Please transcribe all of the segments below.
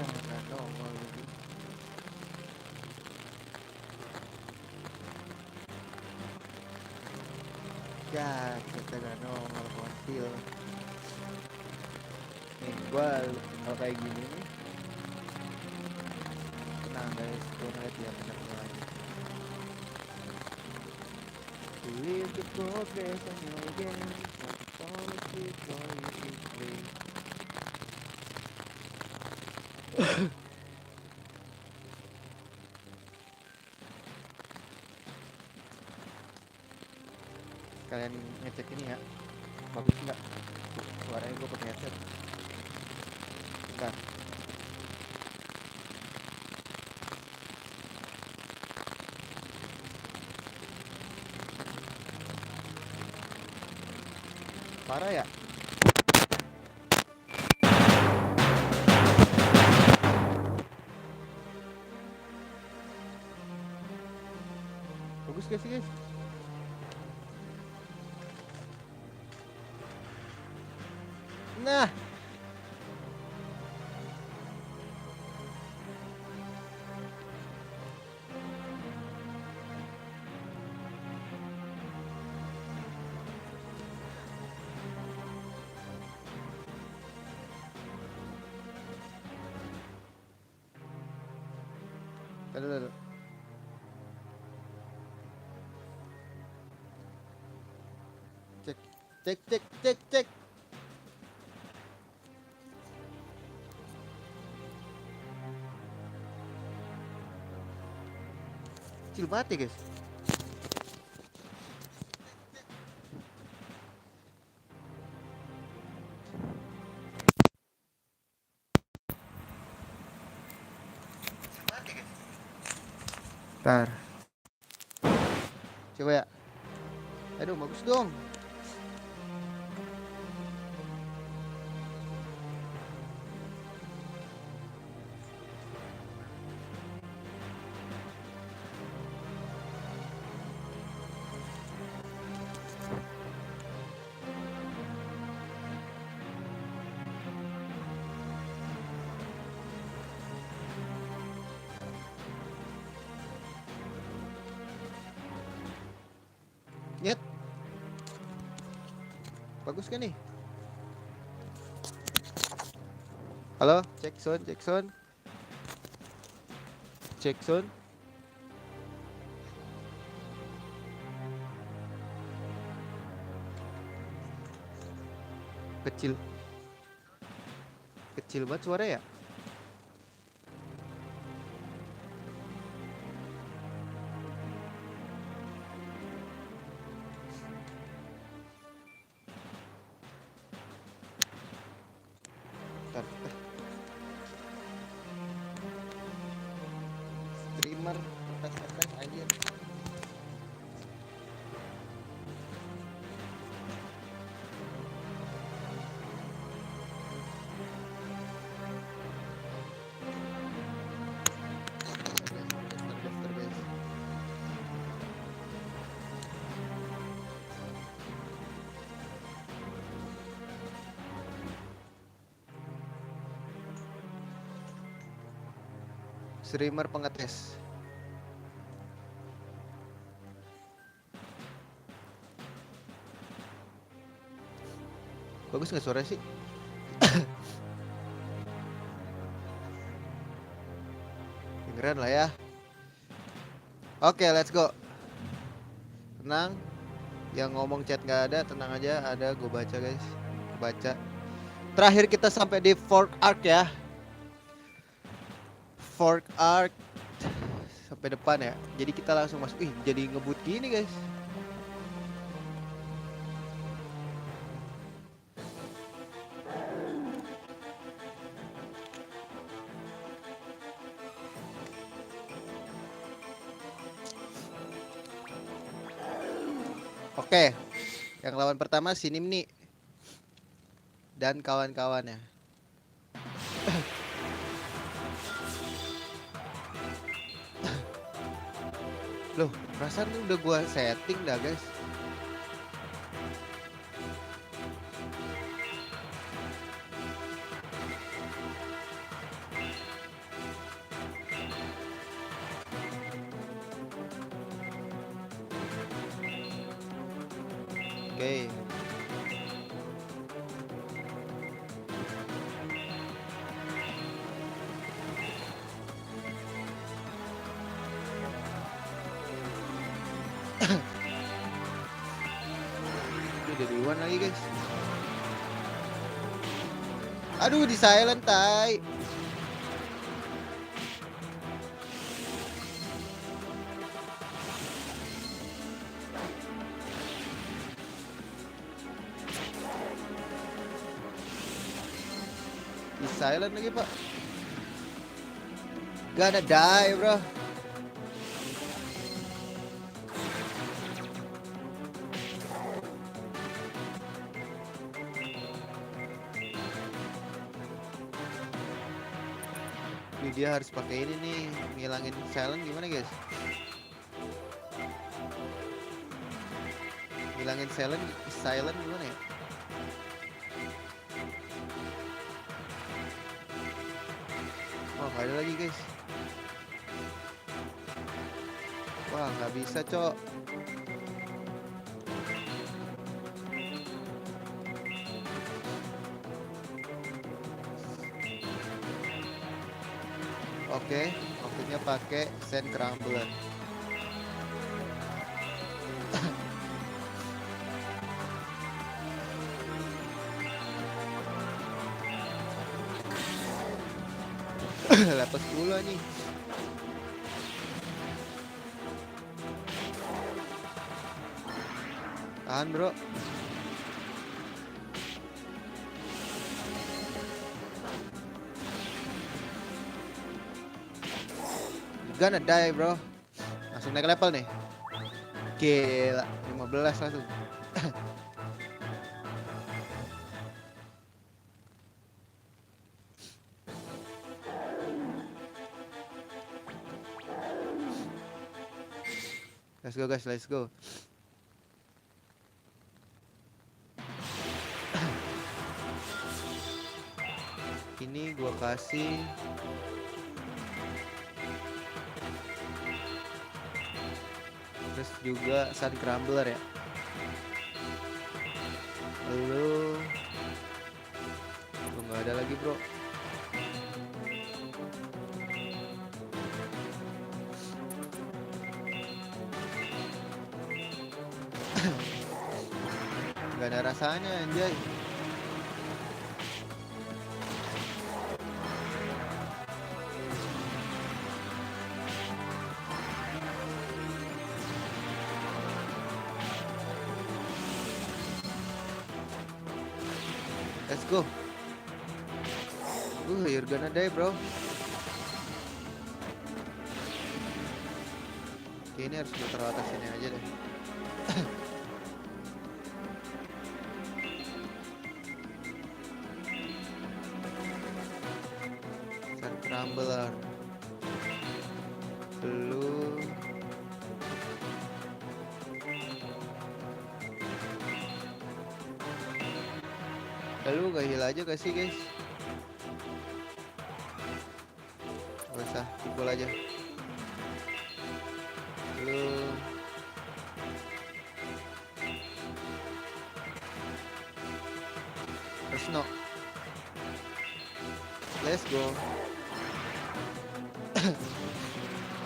Jangan nongol lagi. Ya, kita gak nongol konsil. Nih, gua kalau kayak gini nih. Tenang guys, gua ngeliat dia bener lagi. Live the progress on your game. Policy for you to play. Kalian ngecek ini ya, bagus nggak suaranya? Gue pakai headset. Bentar. Parah ya? Bagus gak sih guys? Nah, aduh. Cek. Kecil banget ya guys. Ntar. Coba ya. Aduh, bagus dong. Nyet. Bagus kan nih? Halo, cek sound. Cek sound. Kecil banget suara ya. Ntar. Streamer tes anjir. Streamer pengetes. Bagus nggak suara sih? Dengeran lah ya. Oke, let's go. Tenang. Yang ngomong chat nggak ada, tenang aja. Ada, gue baca guys. Baca. Terakhir kita sampai di Fork Arc ya. Fork Arc sampai depan ya. Jadi kita langsung masuk. Ih, jadi ngebut gini guys. Oke. Yang lawan pertama si Nimni dan kawan-kawannya. Loh, perasaan udah gua setting dah guys. Oke. Ini udah duluan lagi guys. Aduh, di silent tai. Di silent lagi pak. Gonna die bro. Ini dia harus pakai ini nih, ngilangin silent gimana guys? Ngilangin silent gimana ya? Oh nggak ada lagi guys. Wah nggak bisa cok. Oke, maksudnya pakai sand crumbler. Lepas dulu nih. Tahan bro. Gonna die bro. Langsung naik level nih. Gila, 15 langsung. Let's go guys, let's go. Ini gua kasih terus juga sun crumbler ya. Lalu nggak ada lagi bro. Nggak ada rasanya anjay. Let's go. You're gonna die bro. Oke, ini harus muter atas sini aja deh. Sun crumbler. Belum. Lalu gak heal aja gak sih guys? Gak usah, pukul aja. Lalu Resno. Let's go.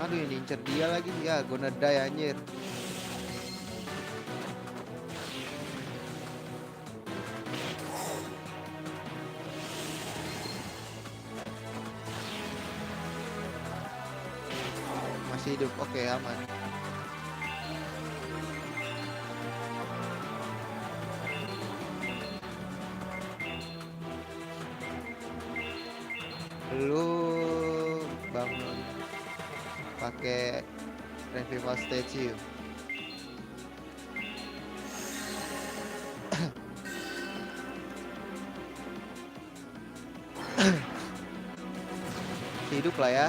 Aduh yang diincer dia lagi. Ya gonna die anjir. Masih hidup, oke aman. Lu bangun pakai revival statue. Hidup lah ya.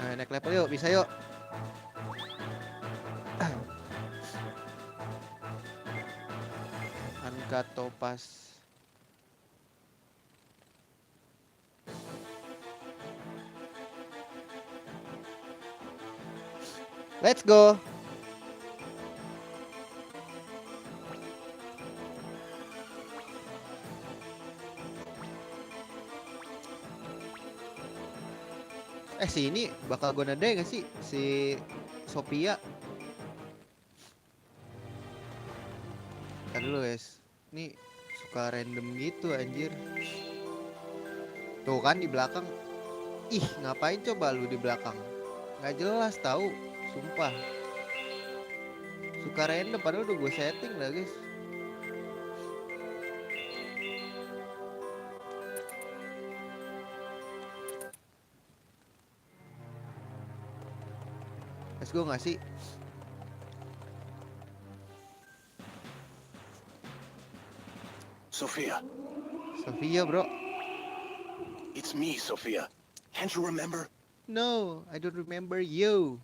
Nah, naik level yuk, bisa yuk. Angkat topas. Let's go. Si ini bakal gue nada gak sih? Si Sophia. Ntar dulu guys. Ini suka random gitu anjir. Tuh kan di belakang. Ih, ngapain coba lu di belakang? Nggak jelas tahu, sumpah. Suka random padahal udah gue setting lah guys. Let's go nggak sih? Sophia. Sophia bro. It's me, Sophia. Can't you remember? No, I don't remember you.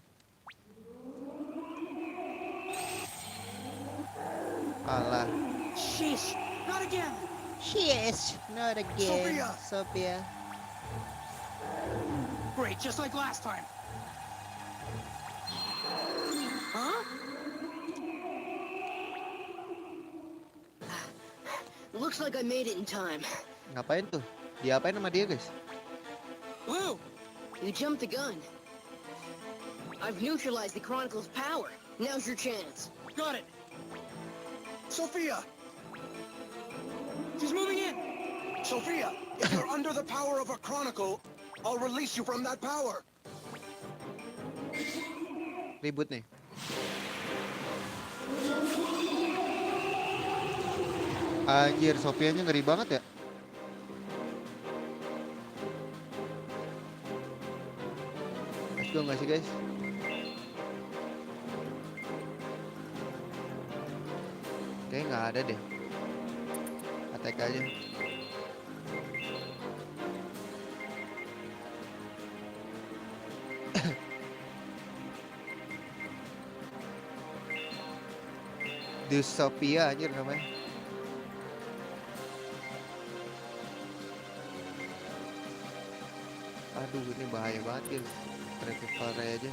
Alah. Sheesh, not again. Yes, not again. Sophia. Sophia. Great, just like last time. Huh? Looks like I made it in time. Ngapain tuh? Diapain sama dia guys? Blue! You jumped the gun. I've neutralized the Chronicle's power. Now's your chance. Got it. Sophia! She's moving in. Sophia! If you're under the power of a Chronicle, I'll release you from that power. Ribut nih. Anjir, Sofianya ngeri banget ya. Let's go nggak sih guys? Kayaknya nggak ada deh. Attack aja. The Sophia anjir namanya. Aduh ini bahaya banget guys. Travel aja.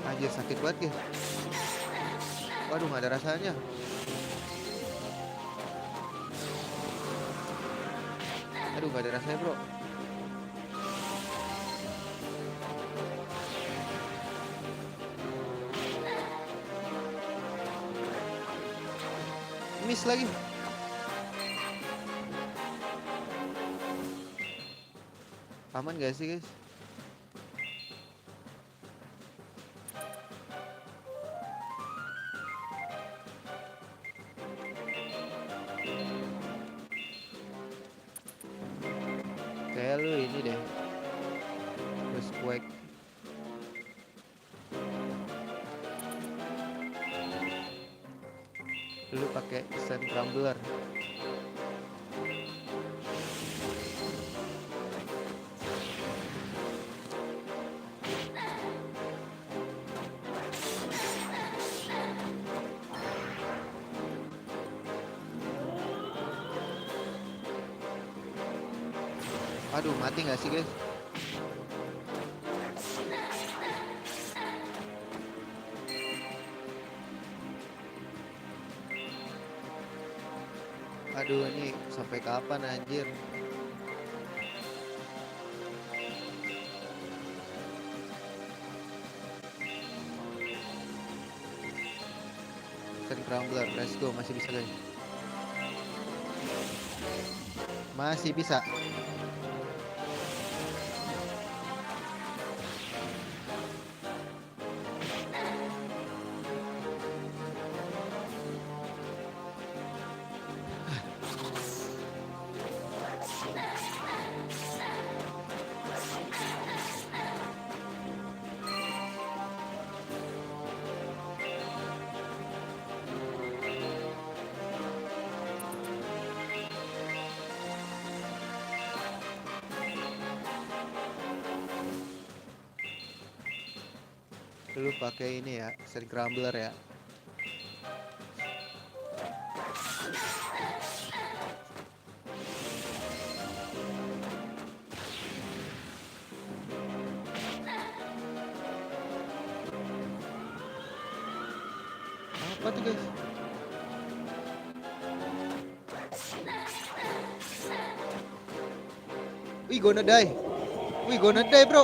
Anjir sakit banget ya. Waduh nggak ada rasanya. Aduh nggak ada rasanya bro. Miss lagi. Aman gak sih guys? Kayak lu ini deh. Terus quake. Lu pakai sand crumbler. Aduh mati nggak sih guys? Aduh ini sampai kapan anjir? Sand crumbler, let's go, masih bisa guys. Masih bisa. Lu pakai ini ya, sand crumbler ya. Apa tuh guys? Wih, gonna die. Wih, gonna die, bro.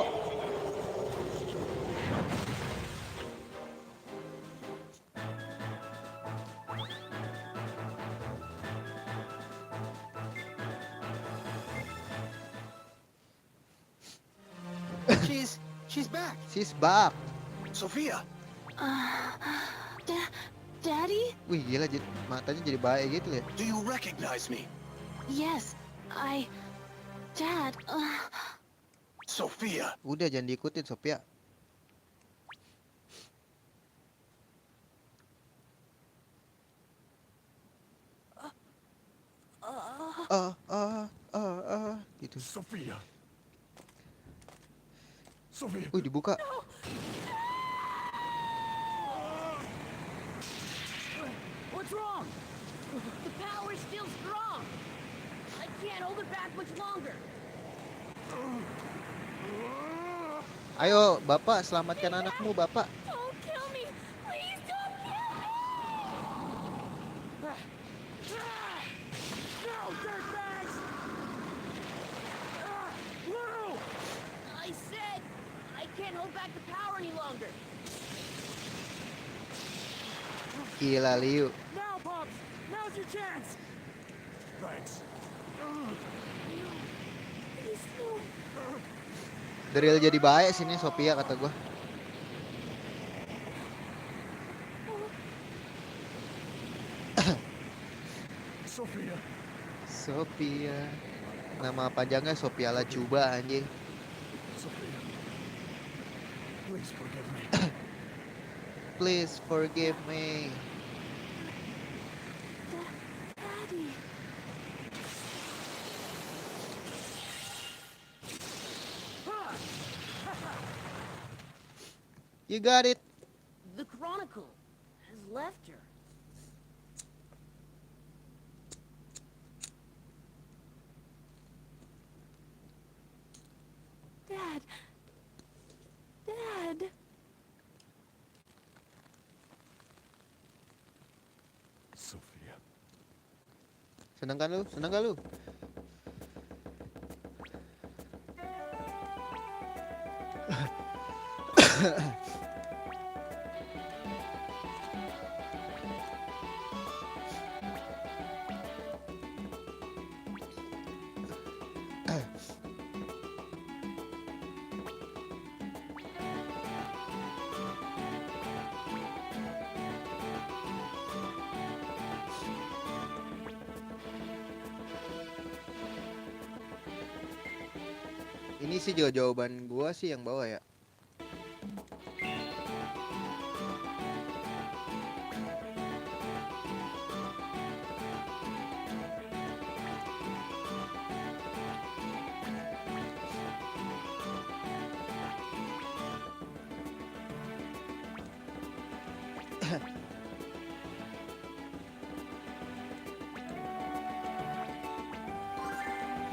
She's back. She's back. Sophia, Daddy? Wih, gila, matanya jadi baik gitu ya. do you recognize me? Yes, Dad, Sophia, Udah, jangan diikutin, Sophia. Gitu. Sophia. Sophia. Wih, dibuka. What's wrong? The power's still strong. I can't hold it back much longer. Ayo, Bapak, selamatkan anakmu, Bapak. don't kill me! Please don't kill me! No, dirtbags! Lou! I said I can't hold back the power any longer. Gila, Liu. Now, Pops! Now's your chance! Thanks. Please, no. Drill jadi baik sini, Sophia, kata gua. Sophia. Sophia. Nama panjangnya Sophia Lacuba, anjing. Sophia. Please forgive me. Please forgive me. Daddy. You got it. The Chronicle has left her. Dad. Dad. Sophia. Seneng kan lu? Seneng gak lu? Ini sih juga jawaban gua sih yang bawah ya.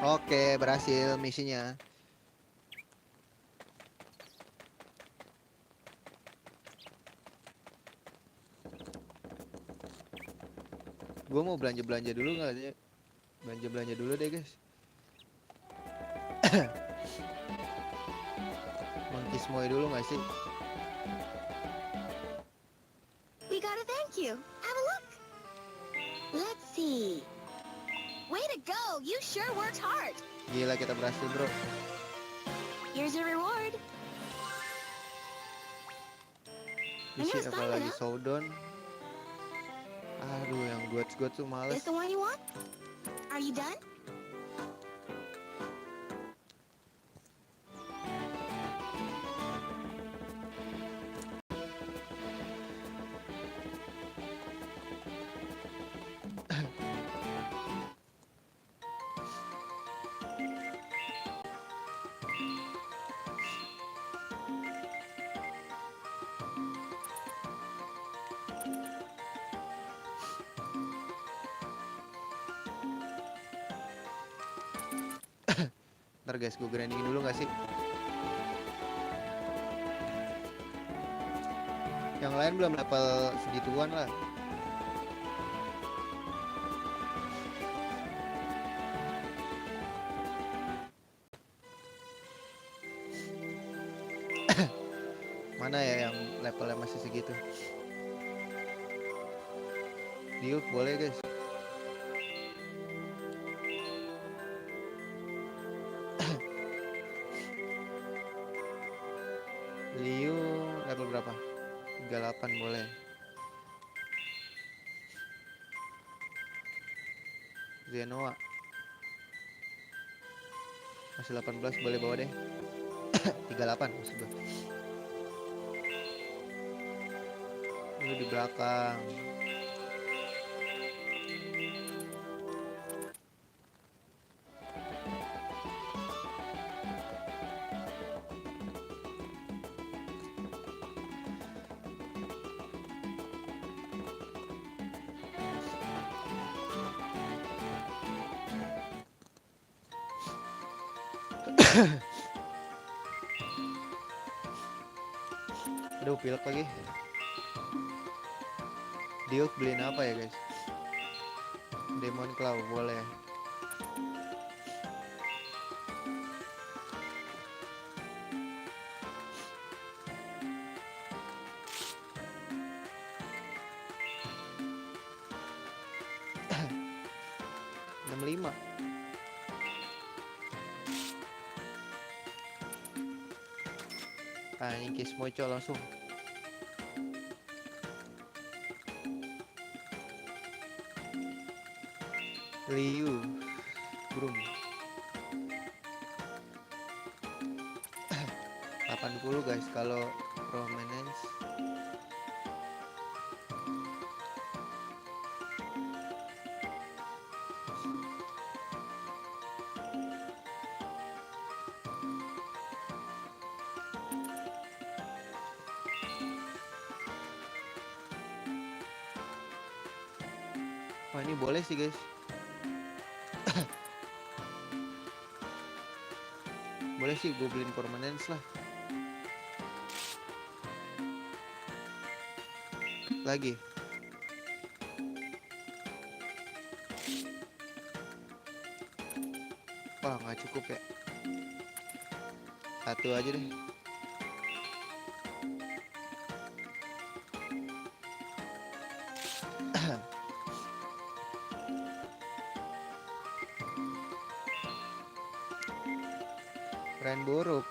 Oke, berhasil misinya. Gua mau belanja-belanja dulu nggak sih? Belanja-belanja dulu deh, guys. Mangkis Moy dulu nggak sih? We gotta thank you. Have a look. Let's see. Way to go! You sure worked hard. Gila, kita berhasil, bro. Here's your reward. Misi Ini apa assignment, lagi? huh? Showdown. Aduh, yang goats tuh males. This the one you want? Are you done? Ntar guys, gue grindingin dulu gak sih? Yang lain belum level segituan lah. Mana ya yang levelnya masih segitu? Duke boleh guys. Liu level berapa? 38 boleh. Zenoa masih 18 boleh bawa deh. 38 maksud gue. Ini di belakang. Aduh, pilek lagi. Duke beliin apa ya guys? Demon Claw boleh. Lima. Ini Kiss Mocho langsung. Liu Brum 80 guys kalau prominence. Wah, ini boleh sih guys. Boleh sih gue beliin permanence lah. Lagi. Wah, nggak cukup ya. Satu aja deh. Rainbow Rope.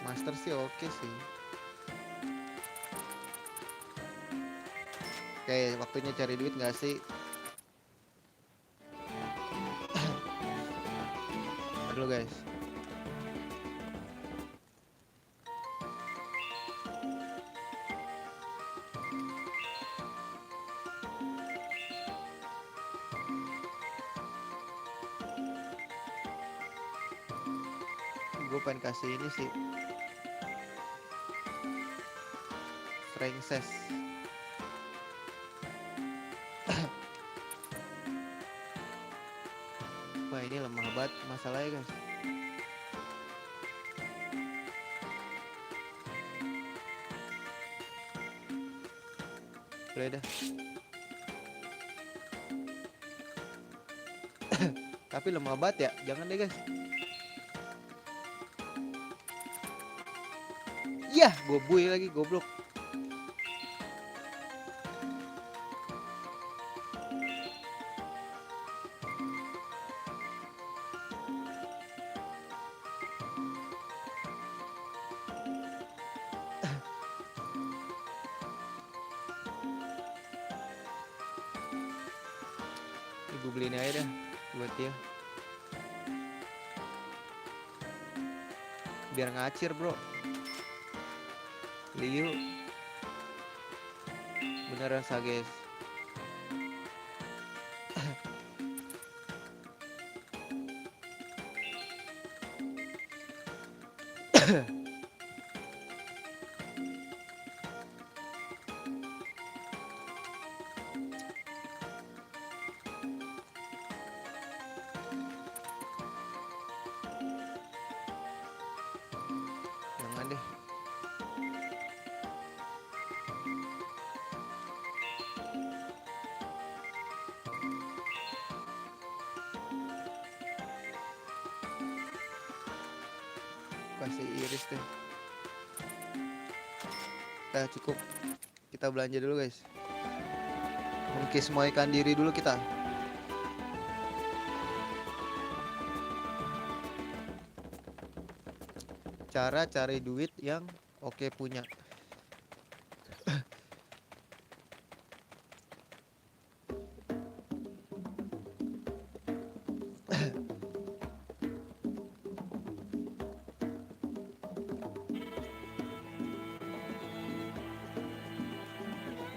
Master sih oke sih. Oke, waktunya cari duit nggak sih? Aduh guys. Gue pengen kasih ini sih, Frances. Wah, ini lemah banget masalahnya guys. Boleh dah. Tapi lemah banget ya, jangan deh guys. Yah, gue buy lagi, goblok. Gue beliin aja dah buat dia. Biar ngacir bro. Liu beneran Sages. Pasti iris deh. Udah cukup. Kita belanja dulu guys. Mengkismoikan diri dulu kita. Cara cari duit yang oke punya.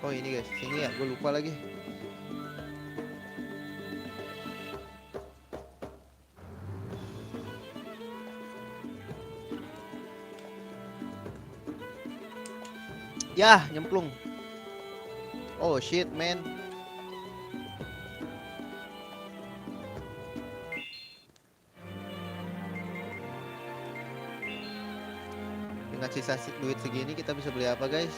Oh ini guys, sini ya, gue lupa lagi. Yah, nyemplung. Oh shit man. Dengan sisa duit segini kita bisa beli apa guys?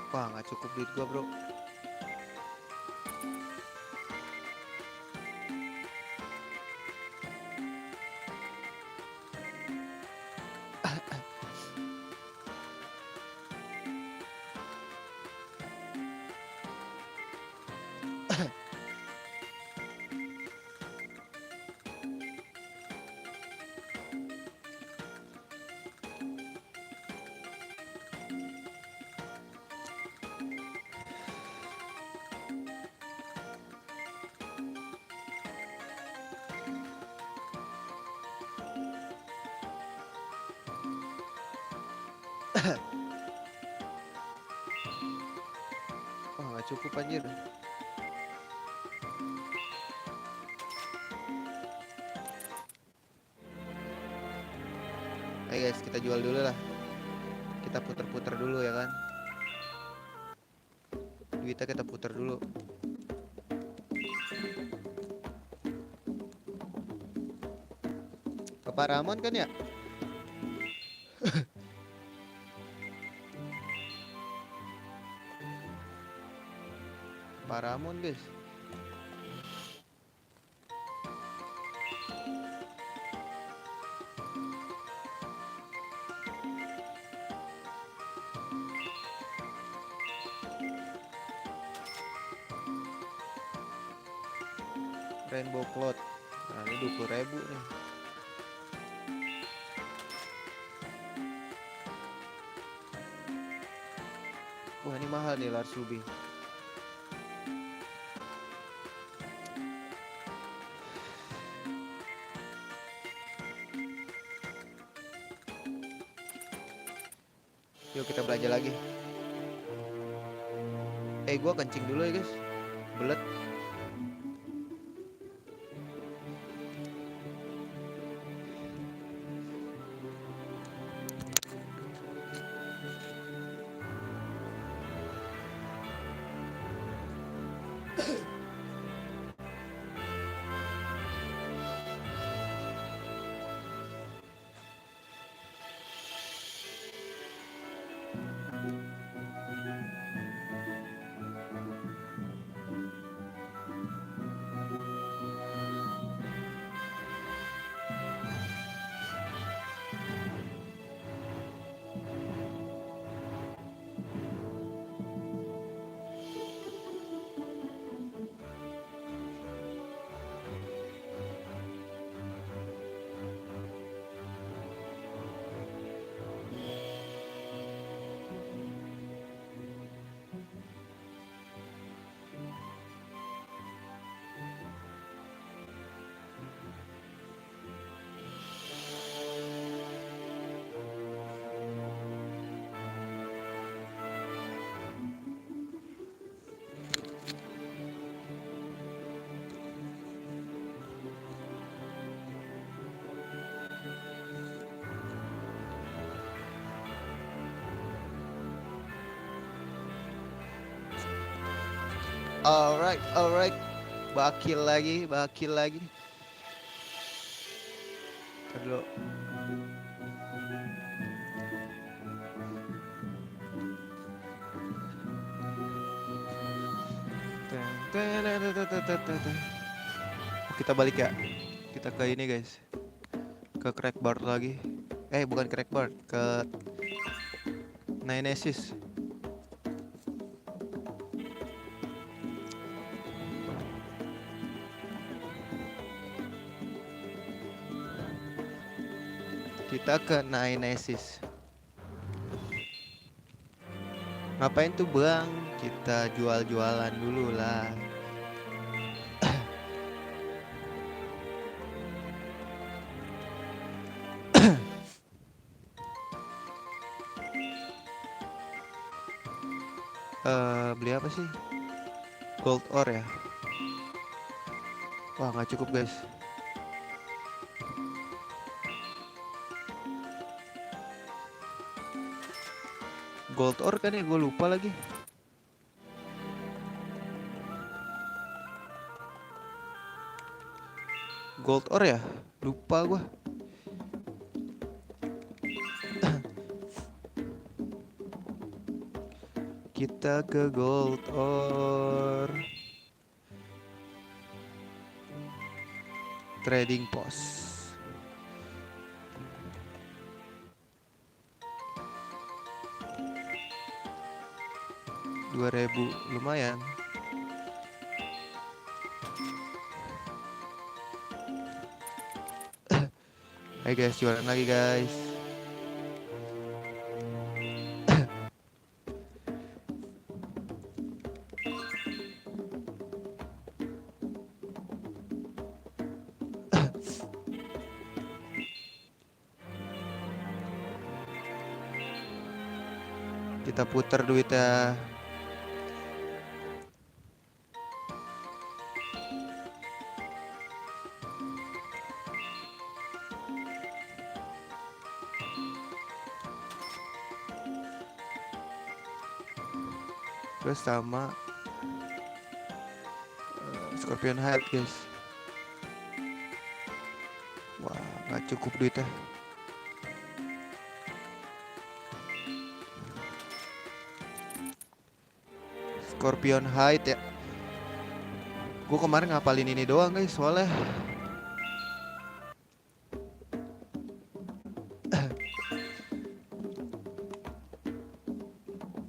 Wah nggak cukup duit gua bro. Wah nggak cukup anjir. Ayo guys kita jual dulu lah. Kita puter-puter dulu ya kan. Duitnya kita puter dulu. Ke Pak Ramon kan ya? Pak Ramon guys. Rainbow Cloud. Nah ini 20.000 nih. Wah ini mahal nih Lars Ruby. Yuk kita belanja lagi. Gua kencing dulu ya guys. Belet. Alright. Bakil lagi. Ntar dulu. Kita balik ya. Kita ke ini guys. Ke crack bar lagi. Bukan crack bar, ke Ninesis. Kita ke Ninesis. Ngapain tuh bang? Kita jual-jualan dulu lah. Beli apa sih? Gold ore ya? Wah nggak cukup guys. Gold ore kan ya, gue lupa lagi. Gold ore ya? Lupa gue. Kita ke gold ore. Trading post. 2.000 lumayan. Hai guys, jualan lagi guys. Kita putar duitnya. Terus sama Scorpion Head guys. Wah nggak cukup duitnya. Scorpion Hide ya. Gue kemarin ngapalin ini doang guys soalnya.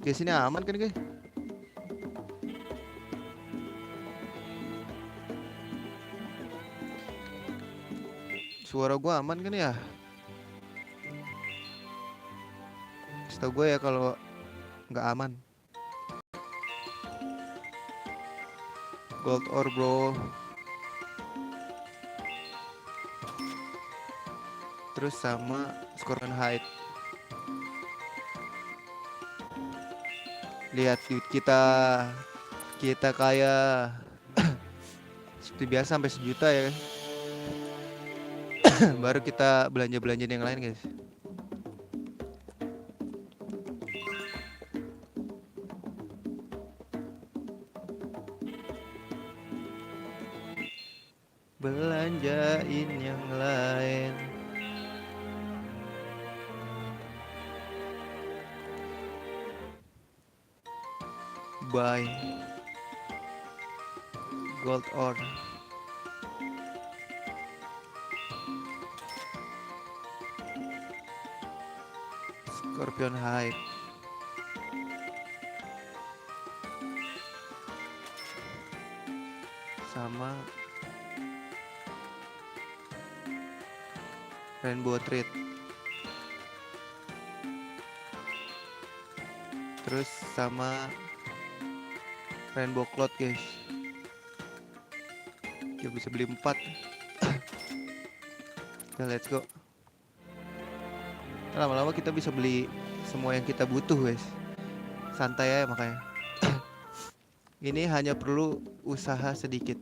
Guys ini aman kan guys? Suara gue aman kan ya? Setahu gue ya kalau nggak aman. Gold ore bro. Terus sama Scorpion Hide. Lihat duit kita. Kita kaya. Seperti biasa sampai 1 juta ya. Baru kita belanja-belanja yang lain guys. Belanjain yang lain. Buy gold ore. Scorpion Hide. Sama Rainbow Treat. Terus sama Rainbow Cloud guys. Kita bisa beli 4. Oke, let's go. Lama-lama kita bisa beli semua yang kita butuh guys. Santai ya makanya. Ini hanya perlu usaha sedikit.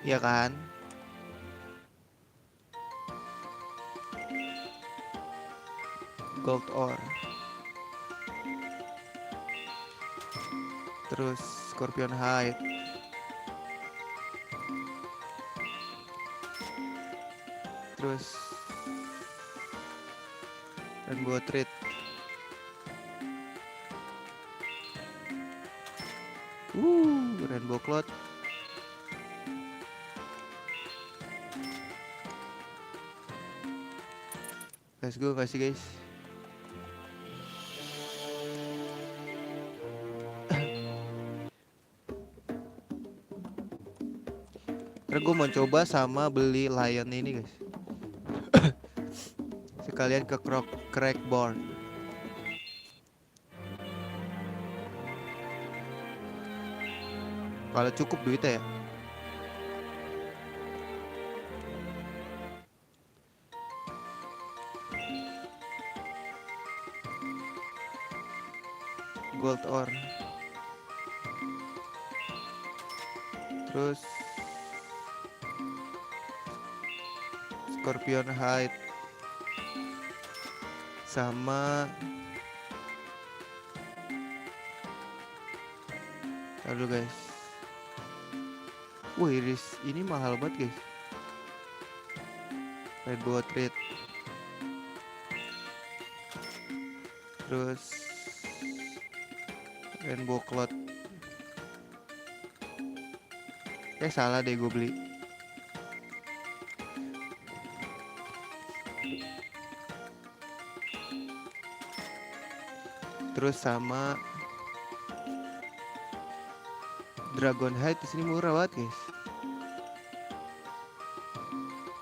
Iya kan? Gold ore. Terus Scorpion Hide. Terus Rainbow Treat. Rainbow Cloud. Let's go, kasih guys. Ntar gue mau coba sama beli Lion ini guys. Sekalian ke Crackborn. Kalau cukup duitnya ya. Gold ore. Terus Scorpion Hide sama lalu guys. Wah, iris ini mahal banget guys. Rainbow Treat. Terus Rainbow Cloud. Salah deh gue beli. Terus sama Dragon Hide di sini murah banget guys.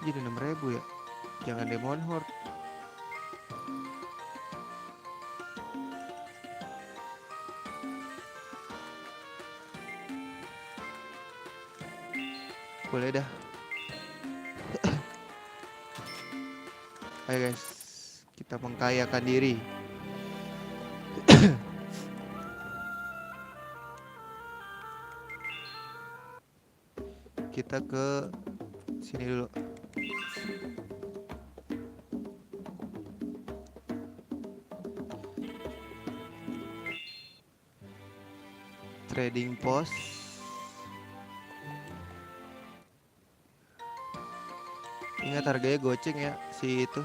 Jadi 6.000 ya. Jangan Demon Horde. Boleh dah. Ayo guys, kita mengkayakan diri. Kita ke sini dulu. Trading post. Ingat harganya goceng ya si itu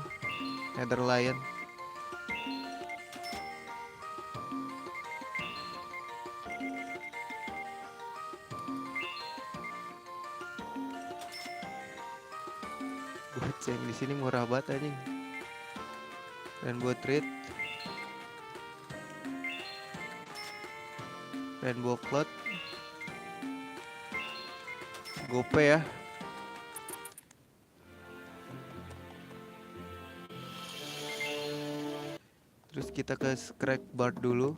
Nether Lion. Goceng di sini murah banget anjing. Rainbow Treat, Rainbow Cloud, gope ya. Terus kita ke Crackborn dulu.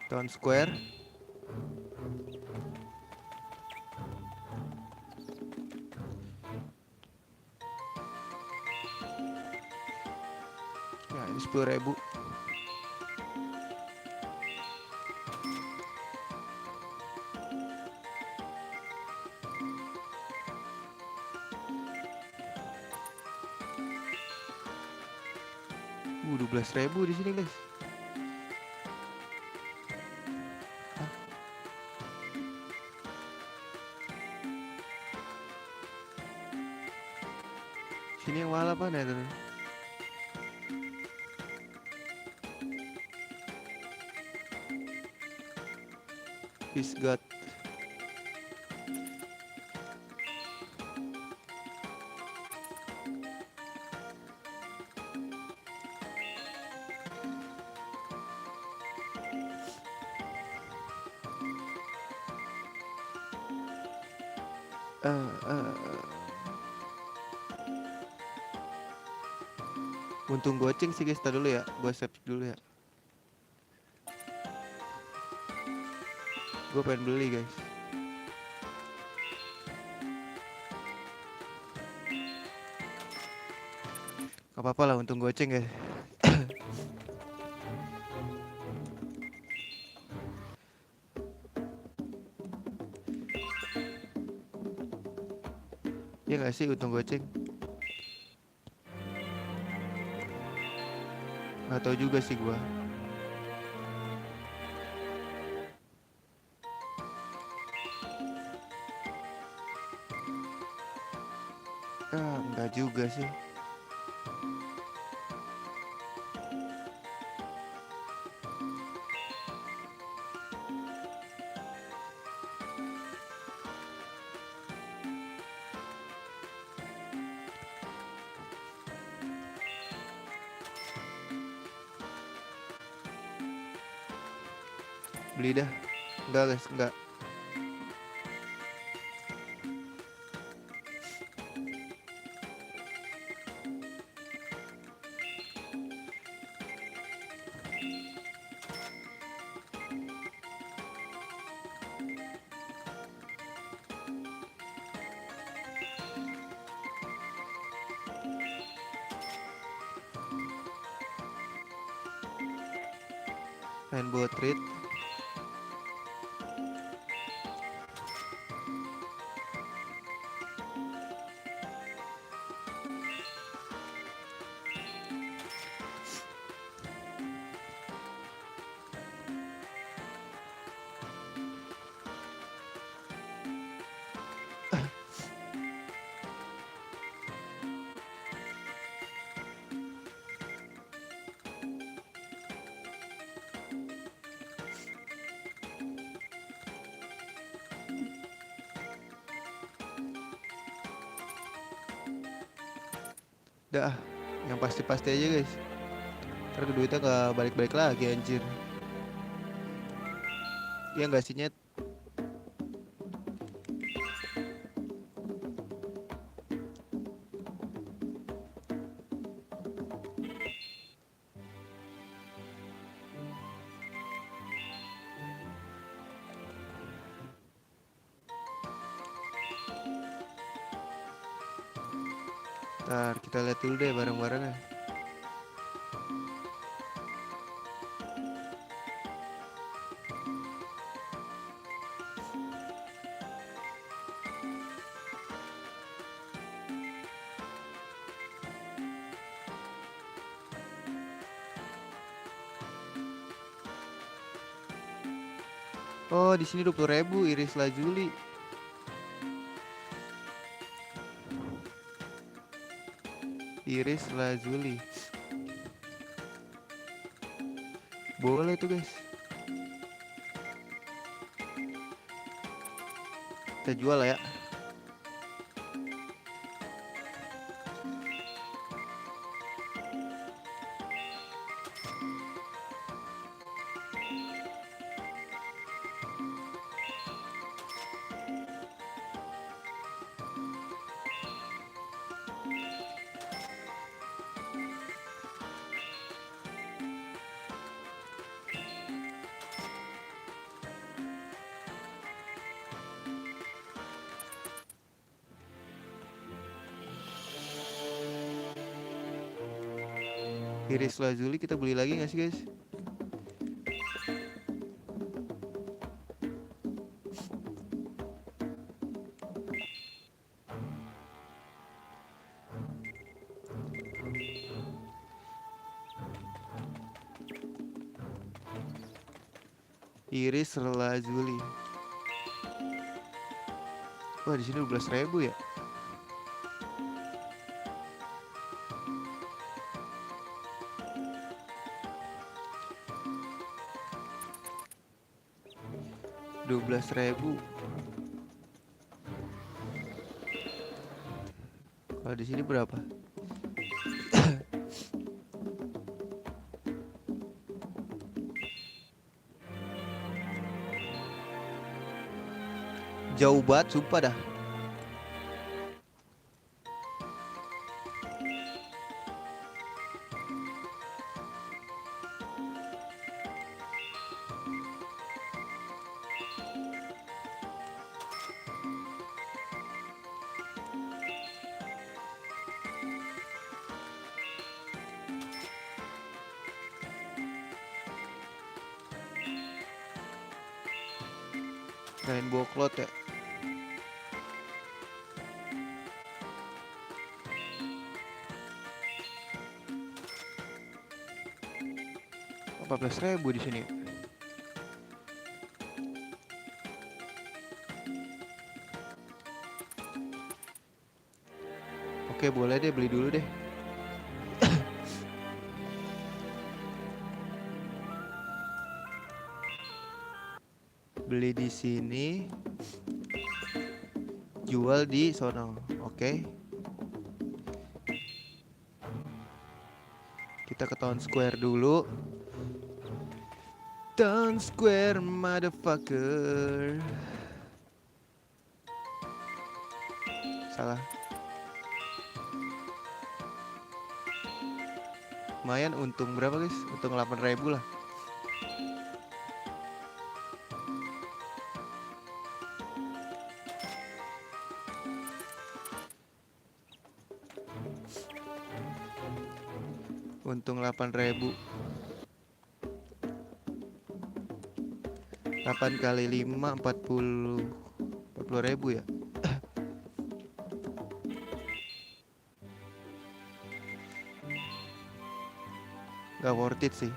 Town Square. Ya, ini 10.000. $12.000 di sini guys. Hah? Sini yang mahal apa nih? Peace God. Untung goceng sih guys, dulu ya, gue save dulu ya. Gue pengen beli guys. Gak apa-apa lah, untung goceng guys. Ya gak sih, untung goceng. Gak tau juga sih gua. Enggak juga sih. Beli dah. Enggak guys, enggak. Rainbow Treat. Dah, yang pasti-pasti aja guys. Ntar duitnya gak balik-balik lagi anjir. Iya gak sih Nyet? Ntar kita lihat dulu deh bareng-bareng ya. Oh, di sini 20.000 Iris Lazuli. Iris Lazuli. Boleh tuh guys. Kita jual lah ya. Iris Lazuli kita beli lagi gak sih guys? Iris Lazuli. Wah di sini 12.000 ya. $12.000. Kalau di sini berapa? Jauh banget sumpah dah. Rainbow Cloud ya. $14.000 di sini. Oke, boleh deh, beli dulu deh. Beli di sini, jual di sono. Oke. Kita ke Town Square dulu. Town Square, motherfucker. Salah. Lumayan, untung berapa guys? Untung 8.000 lah. Untung 8.000. 8 kali 5 40.000 ya. Gak worth it sih.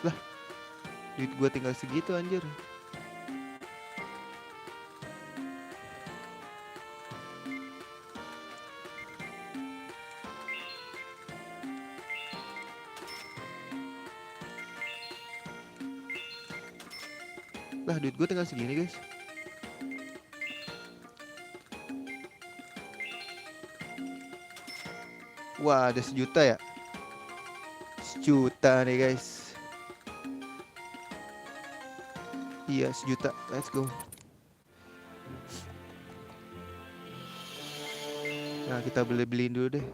Lah, duit gua tinggal segitu anjir. Lah, duit gue tinggal segini guys. Wah, ada 1 juta ya. 1 juta nih guys. Iya, 1 juta. Let's go. Nah, kita beliin dulu deh.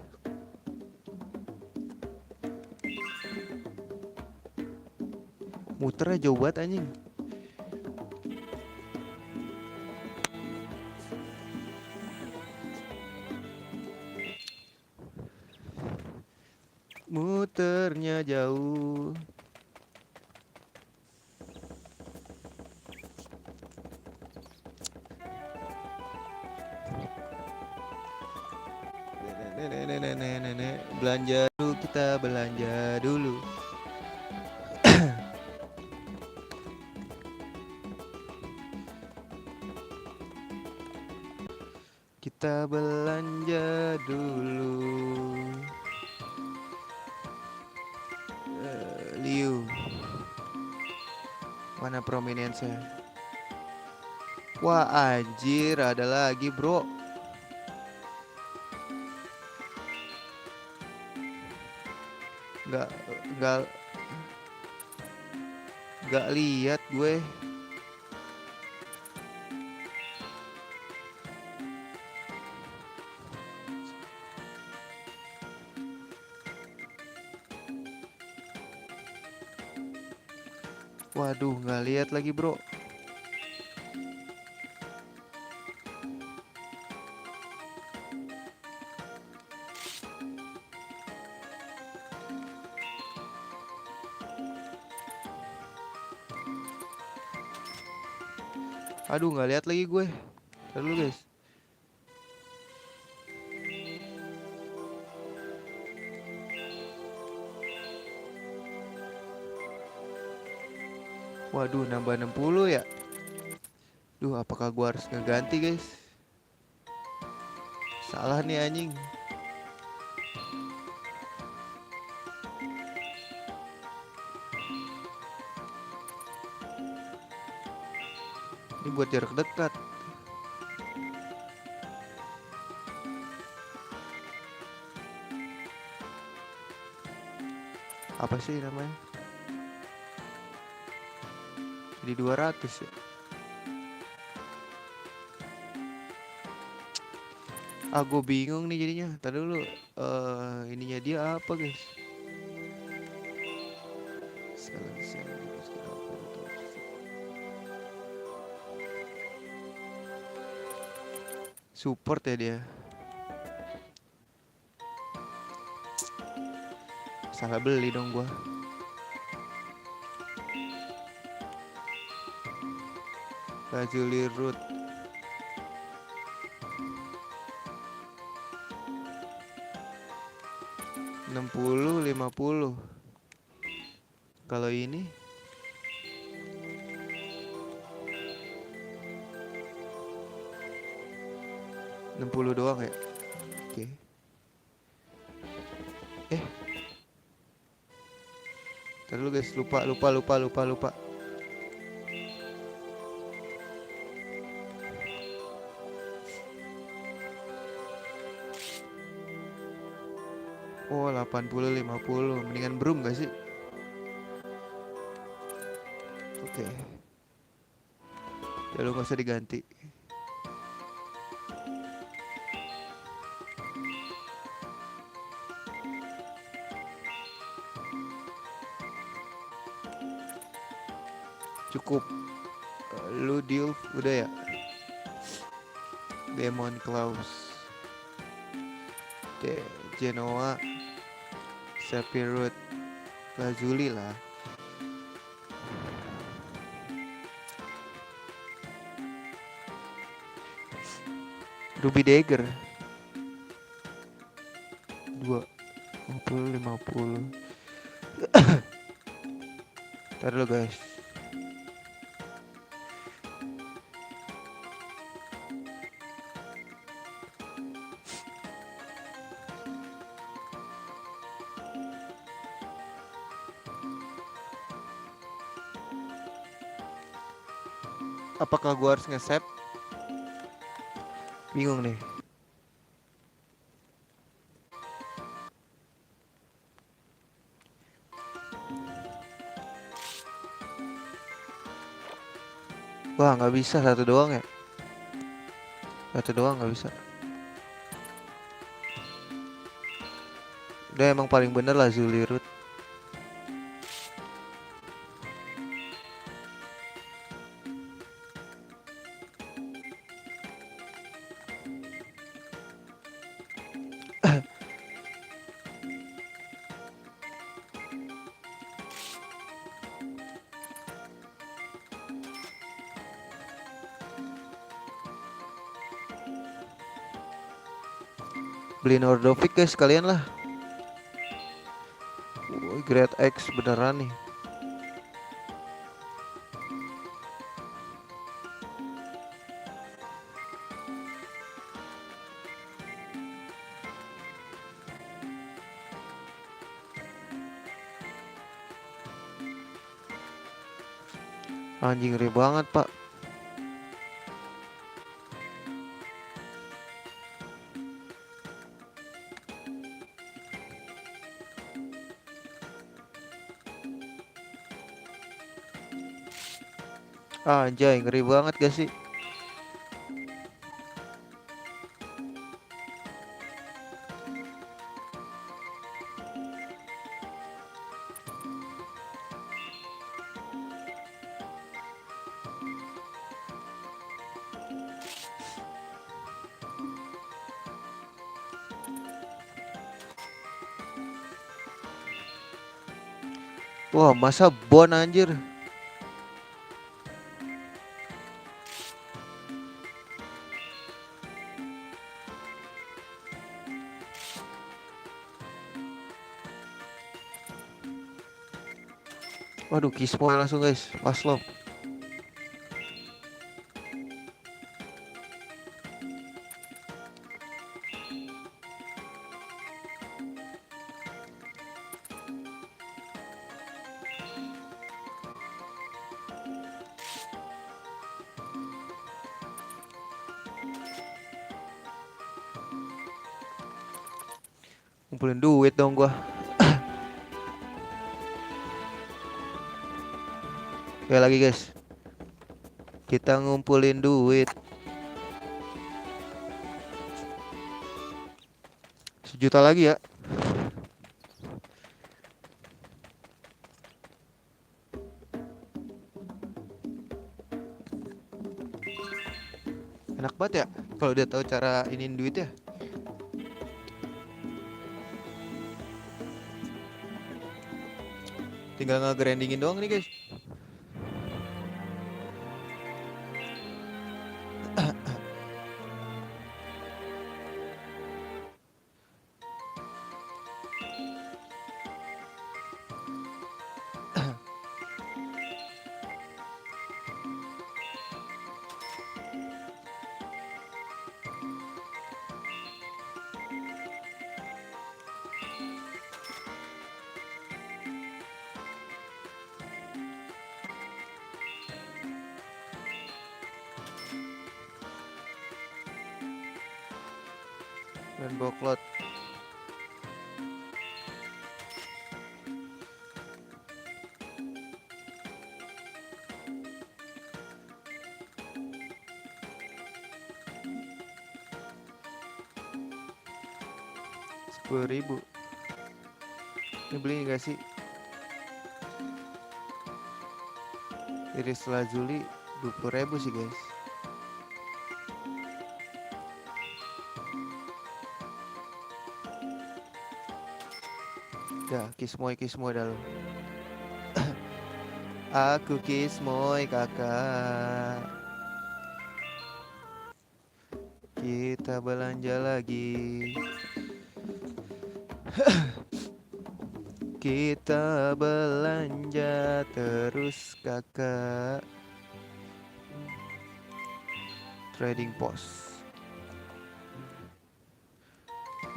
Muternya jauh banget anjing. Muternya jauh. Nenek, belanja dulu, kita belanja dulu. Kita belanja dulu. Liu, mana prominensnya? Wah anjir, ada lagi bro. Nggak lihat gue. Waduh, nggak lihat lagi bro. Aduh, nggak lihat lagi gue. Ntar dulu guys. Waduh, nambah 60 ya. Duh, apakah gua harus ngeganti guys? Salah nih anjing. Ini buat jarak dekat. Apa sih namanya? Jadi 200 ya. Gue bingung nih jadinya. Tadi dulu ininya dia apa guys? Support ya dia. Salah beli dong gua. Lazuli Root. 60, 50. Kalau ini 60 doang ya. Oke. Ntar dulu guys, lupa. Oh, 80, 50. Mendingan Broom gak sih? Oke. Ya lu gak usah diganti. Cukup. Lu deal udah ya. Demon Claws. Genoa. Sephiroth. Lazuli lah. Ruby Dagger 2 50 50. Ntar dulu guys. Apakah gua harus nge-save? Bingung nih. Wah, nggak bisa, satu doang ya. Satu doang nggak bisa. Udah emang paling bener lah Zulirut. Beli Nordovic guys kalian lah. Woi, Great X beneran nih. Anjing ngeri banget pak. Anjay ngeri banget gak sih. Wah masa Bon anjir. Waduh Kismo langsung guys. Pas loh. Ngumpulin duit dong gua. Oke lagi guys. Kita ngumpulin duit. 1 juta lagi ya. Enak banget ya kalau dia tahu cara iniin duit ya. Tinggal nge-grindingin doang nih guys. Rainbow Cloud. Rp10.000. Ini beli nggak sih? Iris lazuli 20.000 sih guys. Ya, kismoy dalam. Aku kismoy kakak. Kita belanja lagi. Kita belanja terus kakak. Trading post.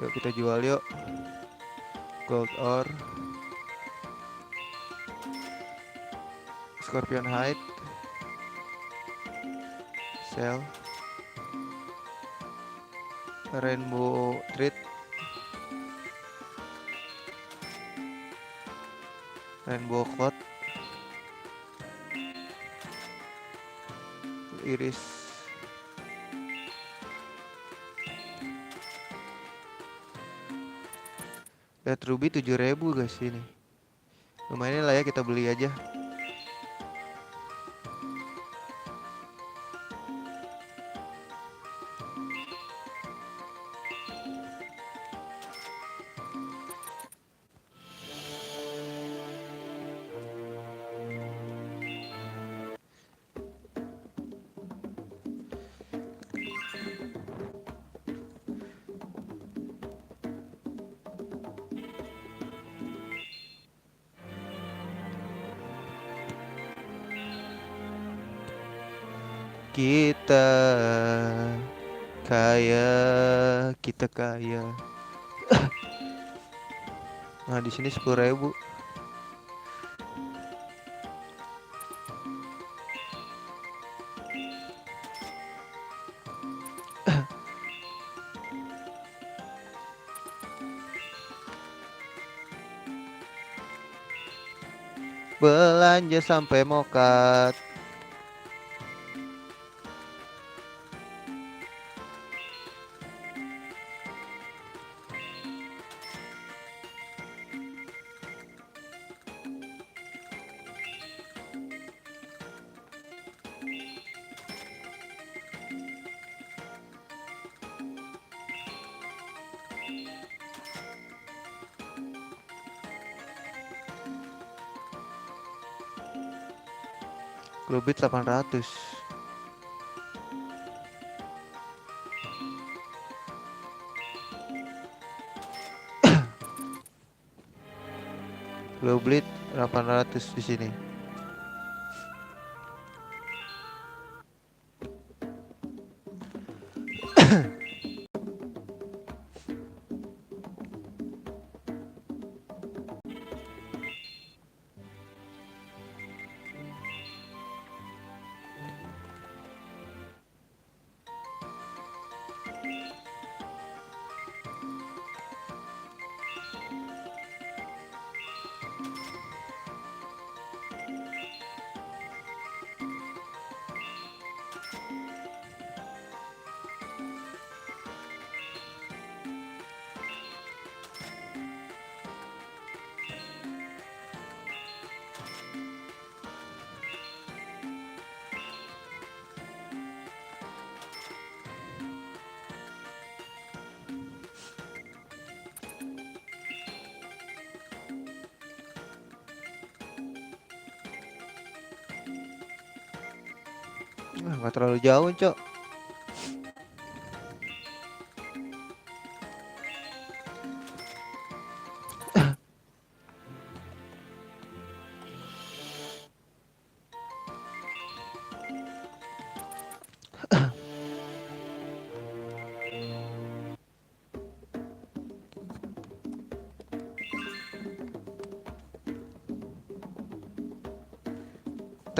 Yuk kita jual yuk. Gold ore, Scorpion hide, sell, rainbow thread, rainbow cloth, iris, Red ruby 7.000 guys ini. Lumayan lah ya, kita beli aja. Kita kaya. Nah, di sini 10.000. Belanja sampai mokat. Globit 800. Globit 800 di sini. Nggak terlalu jauh, Cok.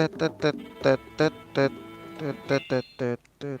Tet tet tet tet tet tet tet tet tet tet tet.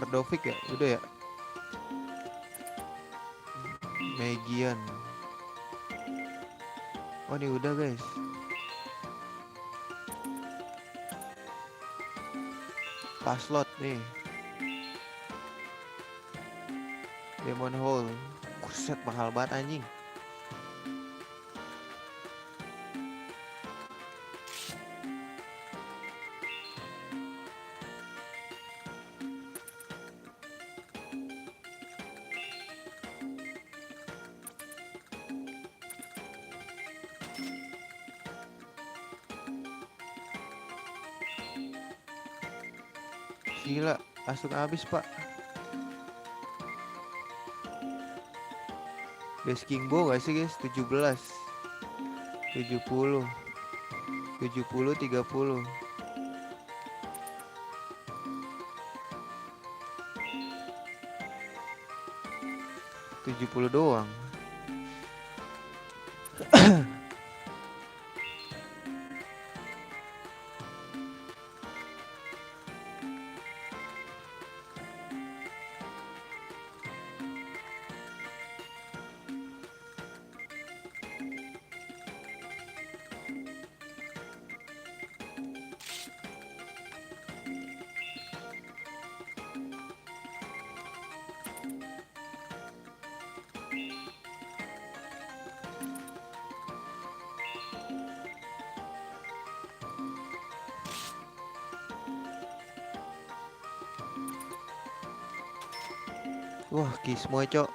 Ardovic ya, udah ya. Megian. Oh ini udah guys. Pas slot nih. Demon Hole. Kuset mahal banget anjing. Gila, langsung habis pak. Base King Bo gak sih guys? 17 70 70 30 70 doang. Wah, Kismoy cok.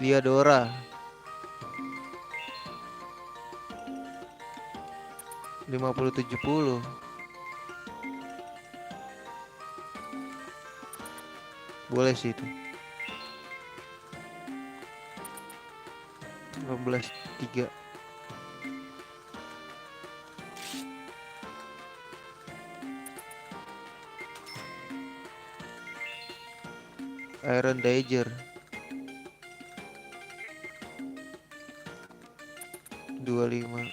Diadora 50-70. Boleh sih itu. 18-3. Iron Dagger 25.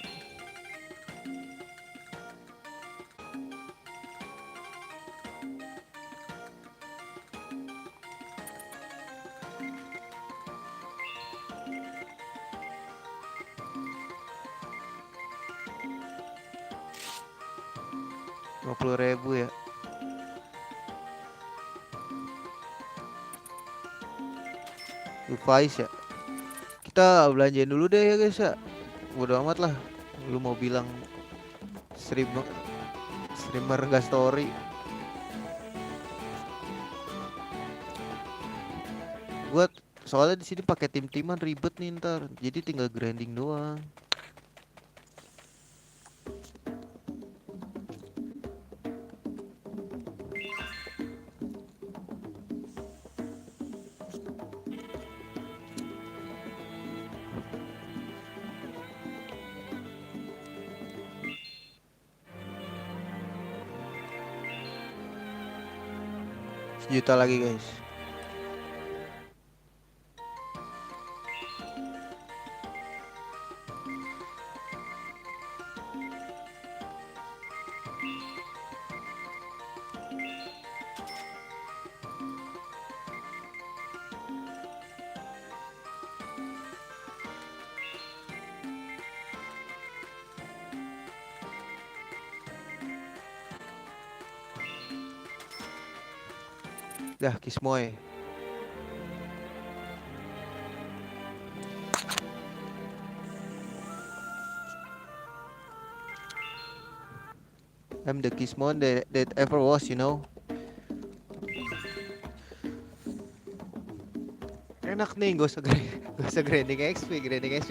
Rp50.000 ya. Device ya. Kita belanjain dulu deh ya guys ya. Bodo amat lah. Lu mau bilang streamer gak story. Gua soalnya di sini pakai tim-timan ribet nih ntar. Jadi tinggal grinding doang. Sejuta lagi guys. Dah Kismoy. I'm the Kismon that ever was, you know. Enak nih, gak usah grinding XP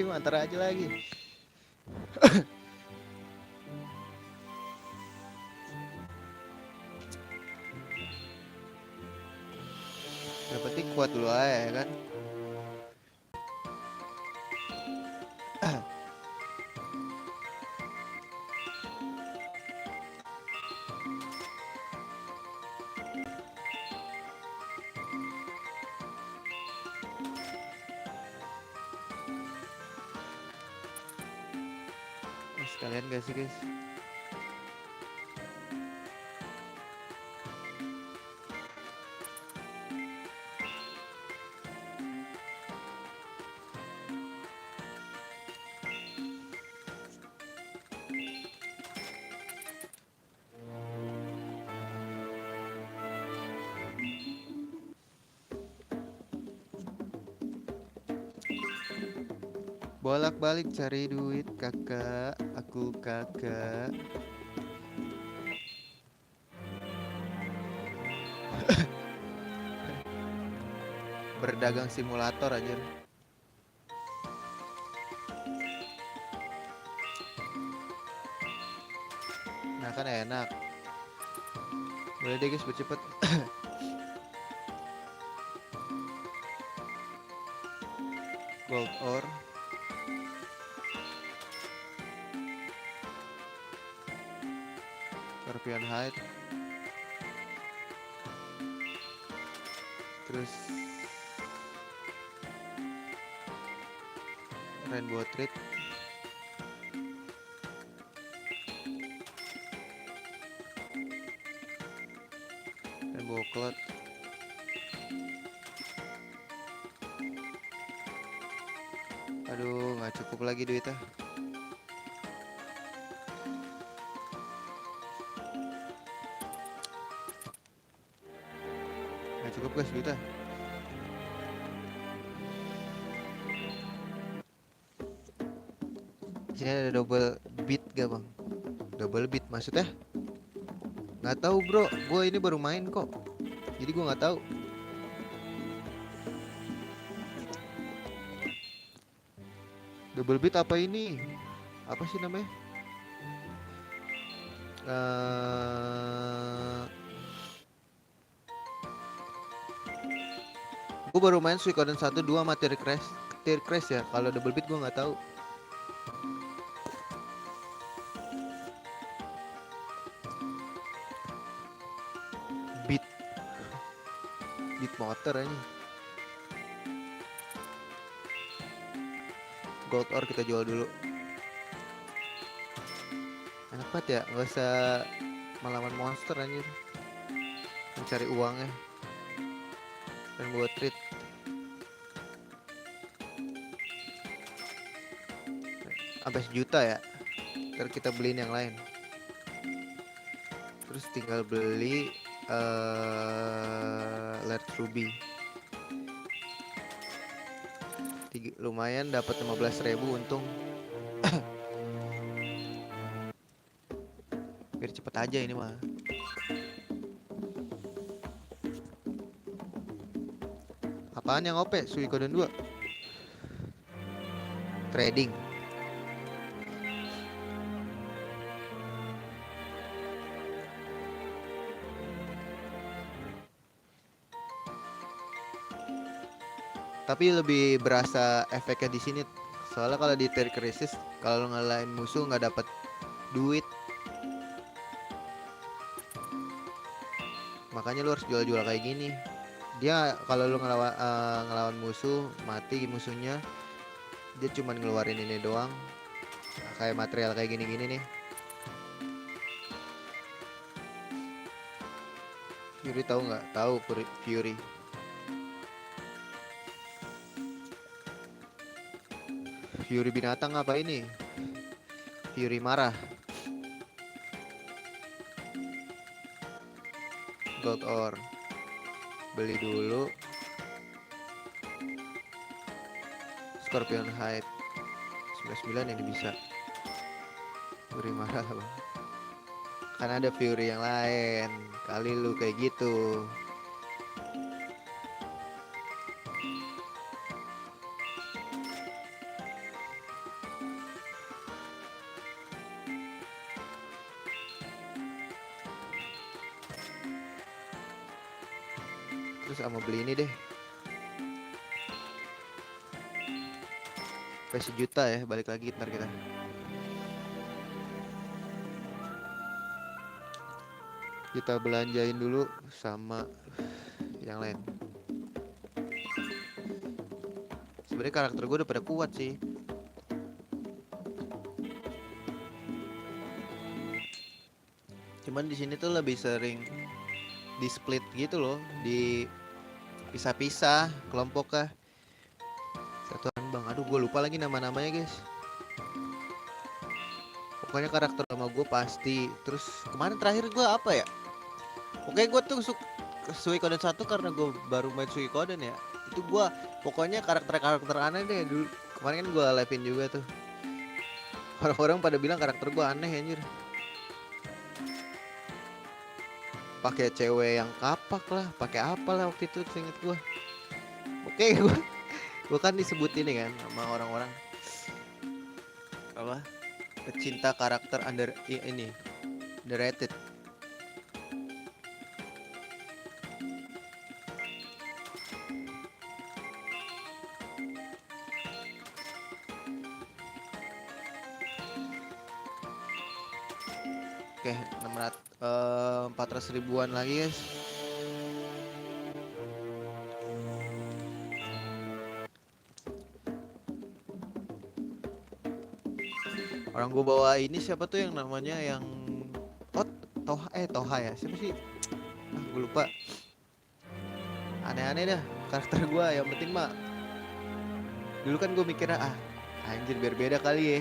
mah antar aja lagi. Yang penting kuat dulu aja ya kan. Sekalian gak sih guys? Bolak-balik cari duit kakak, aku kakak. Berdagang simulator aja. Nah kan enak. Boleh deh guys bercepet. Gold ore. Scorpion hide. Terus rainbow treat. Rainbow cloud. Aduh, nggak cukup lagi duitnya. Nggak cukup guys duitnya. Di sini ada double beat gak bang? Double beat maksudnya? Nggak tahu bro, gue ini baru main kok. Jadi gue nggak tahu. Double beat apa ini? Apa sih namanya? Gue baru main Suikoden 1, 2 sama Tear Crash ya. Kalau double beat gue nggak tahu. Beat motor aja. Gold ore kita jual dulu. Enak banget ya, nggak usah melawan monster anjir. Mencari uangnya. Dan buat treat. Sampai 1 juta ya. Ntar kita beliin yang lain. Terus tinggal beli Large Ruby. Lumayan dapat 15.000 untung. Biar cepet aja ini mah. Apaan yang OP? Suikoden 2 trading. Tapi lebih berasa efeknya di sini. Soalnya kalau di Tear Crisis, kalau ngalahin musuh nggak dapat duit. Makanya lu harus jual-jual kayak gini. Dia kalau lu ngelawan musuh, mati musuhnya, dia cuman ngeluarin ini doang. Kayak material kayak gini-gini nih. Fury tahu nggak? Tahu Fury. Fury binatang apa ini? Fury marah. Gold ore. Beli dulu. Scorpion hide. 99 yang bisa. Fury marah bang. Kan ada Fury yang lain. Kali lu kayak gitu. Terus sama beli ini deh. Sampai 1 juta ya, balik lagi ntar kita. Kita belanjain dulu sama yang lain. Sebenarnya karakter gue udah pada kuat sih. Cuman di sini tuh lebih sering di split gitu loh, di pisah-pisah kelompoknya. Satuan bang, aduh gue lupa lagi nama-namanya guys. Pokoknya karakter sama gue pasti. Terus kemarin terakhir gue apa ya? Oke gue tuh Suikoden 1 karena gue baru main Suikoden ya. Itu gue pokoknya karakter aneh deh dulu. Kemarin kan gue live-in juga tuh. Orang-orang pada bilang karakter gue aneh anjir. Pakai cewek yang kapak lah, pakai apa lah waktu itu seinget gue. Oke gue kan disebut ini kan sama orang-orang apa? Pecinta karakter ini underrated. Oke, 400 ribuan lagi guys. Orang gue bawa ini siapa tuh yang namanya yang Toha ya, siapa sih? Gue lupa. Aneh-aneh dah karakter gue, yang penting mah dulu kan gue mikirnya anjir biar beda kali ya,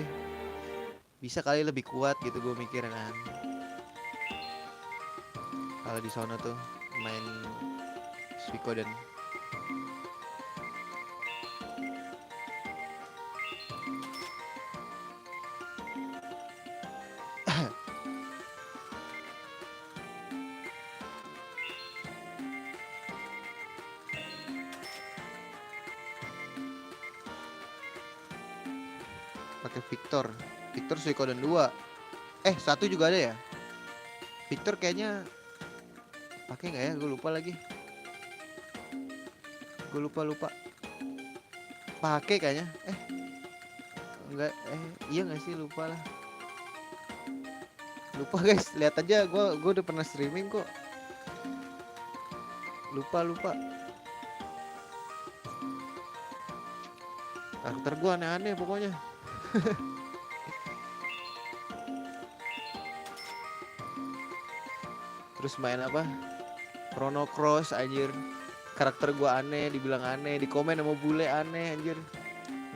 bisa kali lebih kuat gitu gue mikir kan. Kalau di sana tuh main Suikoden. Pakai Victor Suikoden 2. 1 juga ada ya? Victor kayaknya pakai nggak ya? Gue lupa lagi. Gue lupa. Pakai kayaknya. Enggak. Iya nggak sih, lupa lah. Lupa guys, lihat aja. Gue udah pernah streaming kok. Lupa. Karakter gue aneh-aneh pokoknya. Terus main apa? Chrono Cross anjir. Karakter gua aneh, dibilang aneh, di komen sama bule aneh anjir.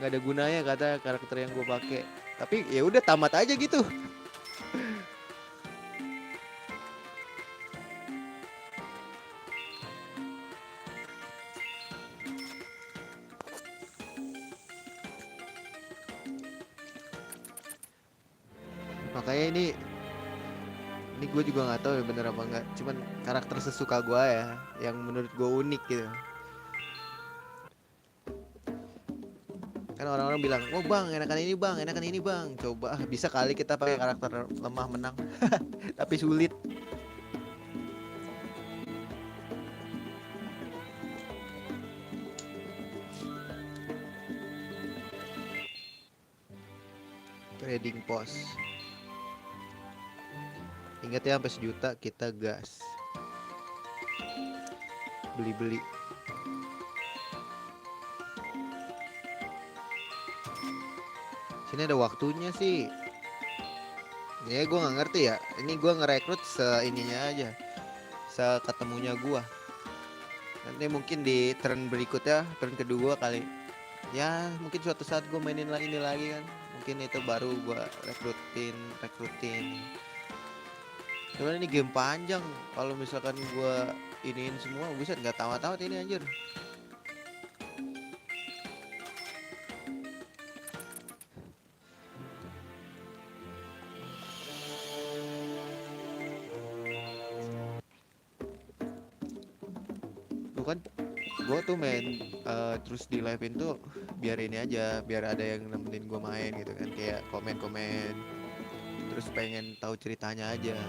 Nggak ada gunanya kata karakter yang gua pakai. Tapi ya udah tamat aja gitu. Makanya ini gue juga nggak tahu ya bener apa enggak, cuman karakter sesuka gue ya yang menurut gue unik gitu. Kan orang-orang bilang, oh bang enakan ini bang, coba bisa kali kita pakai karakter lemah menang. Tapi sulit. Trading post. Ingat ya, sampai 1 juta kita gas. Beli. Sini ada waktunya sih. Ya gue nggak ngerti ya. Ini gue ngerekrut ininya aja. Ketemunya gue. Nanti mungkin di turn berikutnya, turn kedua kali. Ya mungkin suatu saat gue mainin ini lagi kan. Mungkin itu baru gue rekrutin. Cuman ini game panjang. Kalau misalkan gua iniin semua, bisa nggak tamat-tamat ini anjir. Bukan, gua tuh main terus di live-in tuh biar ini aja, biar ada yang nemenin gua main gitu kan, kayak komen-komen. Terus pengen tahu ceritanya aja.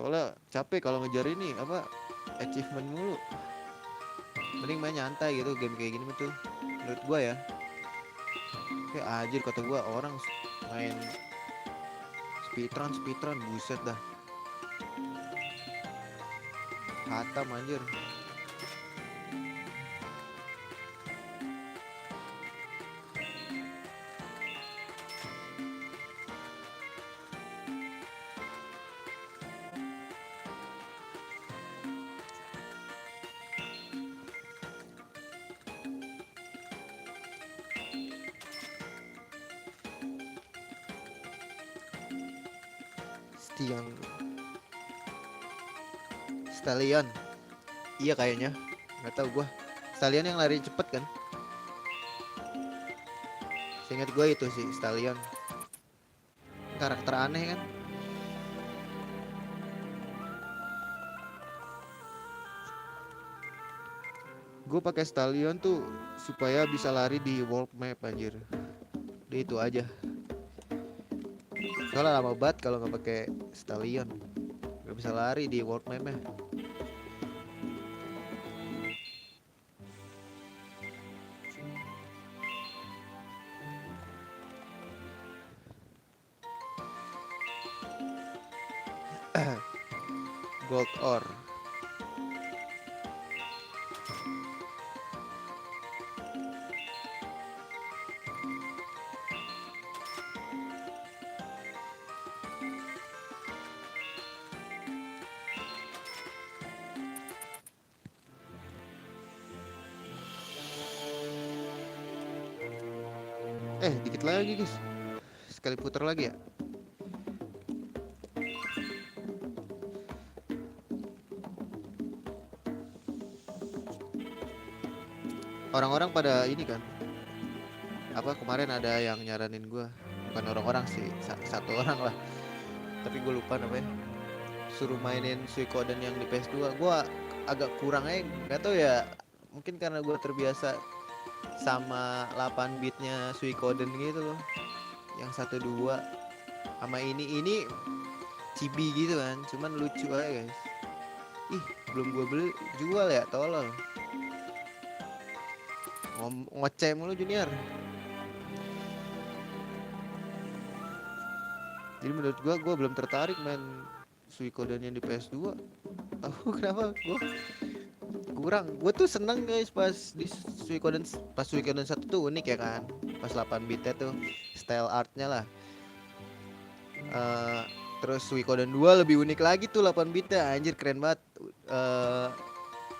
Soalnya capek kalau ngejar ini apa achievement mulu. Mending main nyantai gitu game kayak gini tuh. Menurut gua ya. Kayak anjir kata gua orang main speedrun buset dah. Hatam anjir. Yang Stallion. Iya kayaknya. Nggak tahu gua. Stallion yang lari cepet kan? Seingat gua itu sih Stallion. Karakter aneh kan? Gue pakai Stallion tuh supaya bisa lari di world map anjir. Udah itu aja. Soalnya lama banget kalau nggak pakai Stallion, nggak bisa lari di world map-nya. Gold ore. Dikit lagi guys. Sekali putar lagi ya. Orang-orang pada ini kan. Apa kemarin ada yang nyaranin gua. Bukan orang-orang sih, satu orang lah. Tapi gue lupa namanya. Suruh mainin Suikoden yang di PS2. Gua agak kurang aja, nggak tahu ya. Mungkin karena gua terbiasa sama 8 bitnya Suikoden gitu loh, yang 1-2 sama ini chibi gitu kan, cuman lucu aja guys. Ih belum gue beli, jual ya tolol. Ngoceh mulu Junior. Jadi menurut gue belum tertarik main Suikoden yang di PS2. Kenapa gue kurang. Gue tuh seneng guys pas di Suikoden 1 tuh unik ya kan, pas 8 bitnya tuh style artnya lah. Terus Suikoden 2 lebih unik lagi tuh 8 bitnya, anjir keren banget.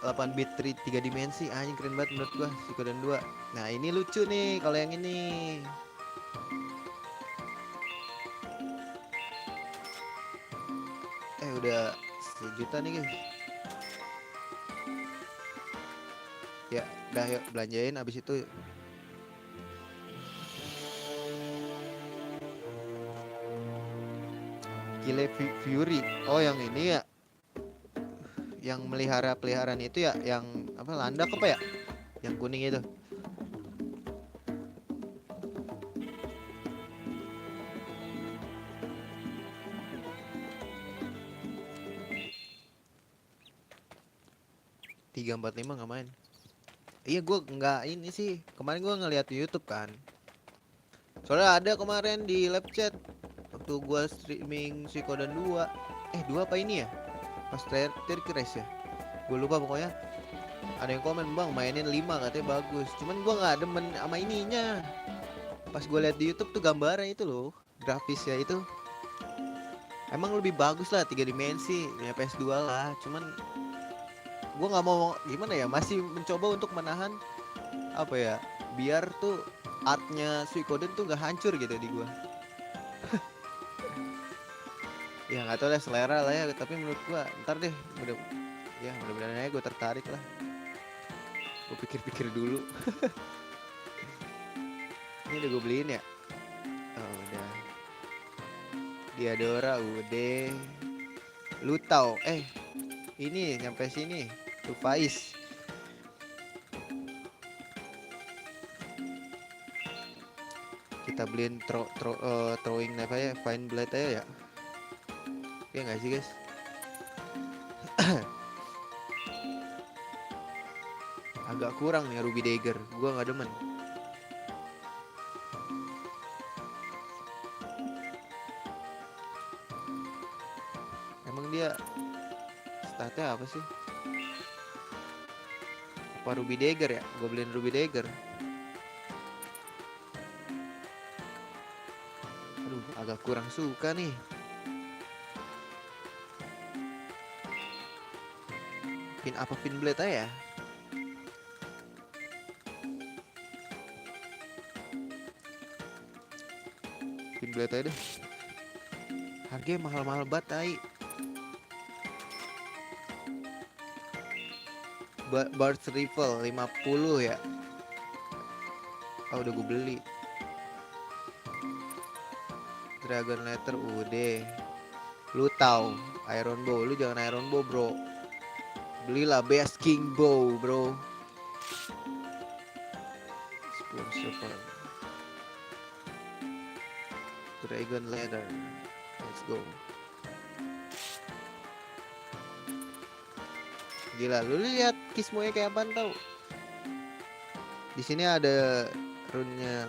8 bit 3 dimensi, anjir keren banget menurut gua Suikoden 2. Nah ini lucu nih kalau yang ini. Udah 1 juta nih guys. Ya udah yuk belanjain abis itu. Kille Fury. Oh yang ini ya, yang melihara peliharaan itu ya, yang apa landak apa ya, yang kuning itu. Tiga 45 nggak main. Iya gue nggak ini sih, kemarin gue ngeliat di YouTube kan, soalnya ada kemarin di live chat waktu gue streaming Suikoden 2. 2 apa ini ya, pas terakhir crash ya, gue lupa pokoknya. Ada yang komen, bang mainin 5 katanya bagus, cuman gue nggak demen sama ininya. Pas gue liat di YouTube tuh gambarnya itu loh, grafisnya itu emang lebih bagus lah 3 dimensi ya PS2 lah, cuman gue nggak mau gimana ya, masih mencoba untuk menahan apa ya, biar tuh artnya Suikoden tuh nggak hancur gitu di gue. Ya nggak tahu lah, selera lah ya, tapi menurut gue ntar deh mudah-mudahan aja gue tertarik lah. Gue pikir-pikir dulu. Ini udah gue beliin ya. Oh udah. Diadora udah. Lutau ini nyampe sini. Tuh Faiz. Kita beliin throwing knife aja, fine blade aja ya. Iya nggak sih guys? Agak kurang nih Ruby Dagger, gua nggak demen. Emang dia statnya apa sih? Apa Ruby Dagger ya? Gue beliin Ruby Dagger. Aduh, agak kurang suka nih. Pin apa pin blade aja ya? Pin blade aja deh. Harganya mahal-mahal banget, tai. Bart's Rifle 50 ya. Oh, udah gue beli. Dragon Letter udah. Lu tahu Iron Bow, lu jangan Iron Bow, bro. Belilah Best King Bow, bro. Spoon Super. Dragon Letter. Let's go. Gila, lu lihat Kismoe kayak apaan tau? Di sini ada runnya.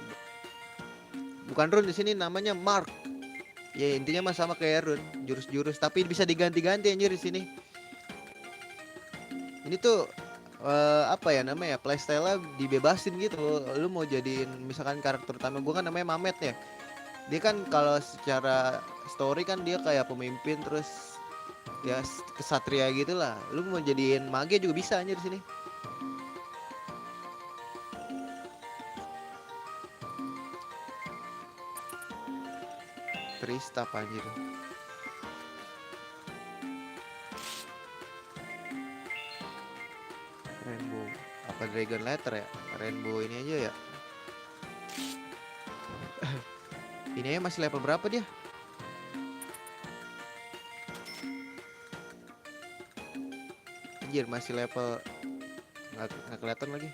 Bukan rune di sini, namanya mark. Ya intinya mah sama kayak rune, jurus-jurus, tapi bisa diganti-ganti anjir di sini. Ini tuh apa ya namanya? Playstyle-nya dibebasin gitu. Lu mau jadiin misalkan karakter utama gua kan namanya Mamet ya. Dia kan kalau secara story kan dia kayak pemimpin terus ya kesatria gitu lah. Lu mau jadiin mage juga bisa anjir di sini. Tristap anjir. Rainbow apa Dragon Letter ya? Rainbow ini aja ya. Ini aja masih level berapa dia? Anjir masih level nggak kelihatan lagi.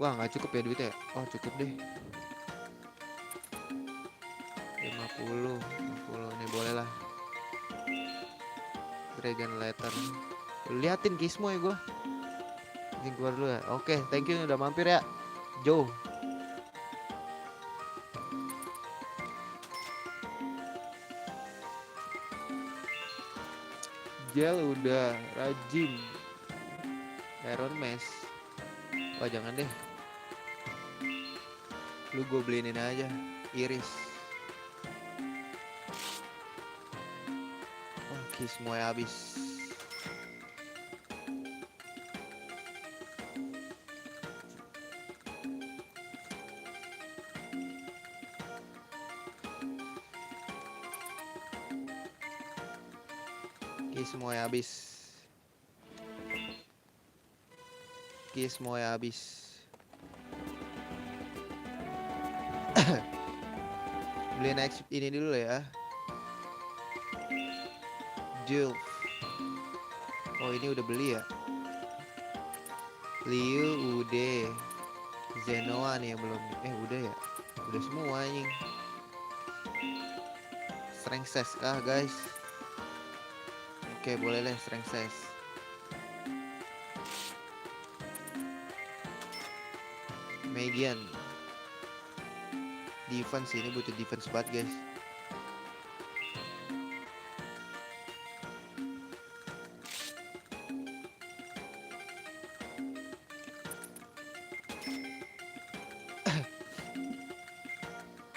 Wah nggak cukup ya duitnya. Oh cukup deh. 50 ini boleh lah. Dragon Letter. Liatin Kismo ya gue. Ini keluar dulu ya. Oke, thank you udah mampir ya, Joe. Gel udah, rajin. Iron Mask. Wah jangan deh. Lu gue beliin aja, Iris. Wah, Kismo ya habis. Kismo ya habis. Kismo ya habis. Beli next ini dulu ya. Julf. Oh ini udah beli ya. Liu udah. Zenoa nih yang belum. Udah ya. Udah semua anjing. Strength Sash kah guys? Oke boleh deh Strength Sash. Megan. Defense ini butuh defense banget guys.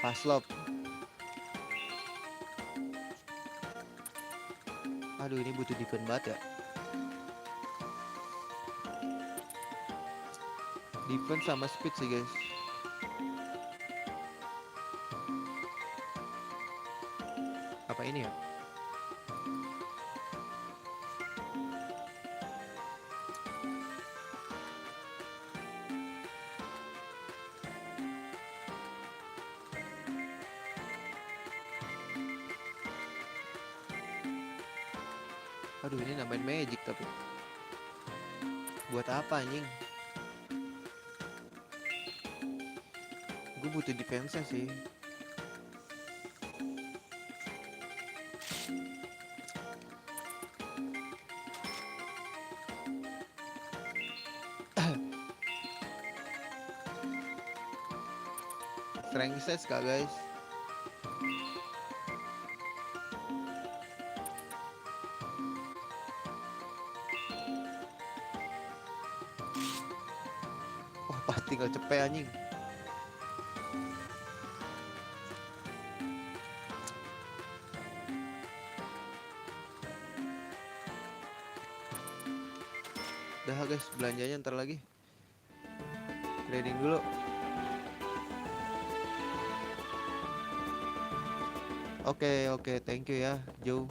Paslop. Aduh ini butuh defense banget ya. Defense sama speed sih guys. Apa ini ya? Aduh ini nambahin magic tapi buat apa anjing? Gue butuh defense sih. strength sets kak guys. Wah pas tinggal cepet anjing. Udah guys, belanjanya ntar lagi. Trading dulu. Oke, thank you ya, Joe.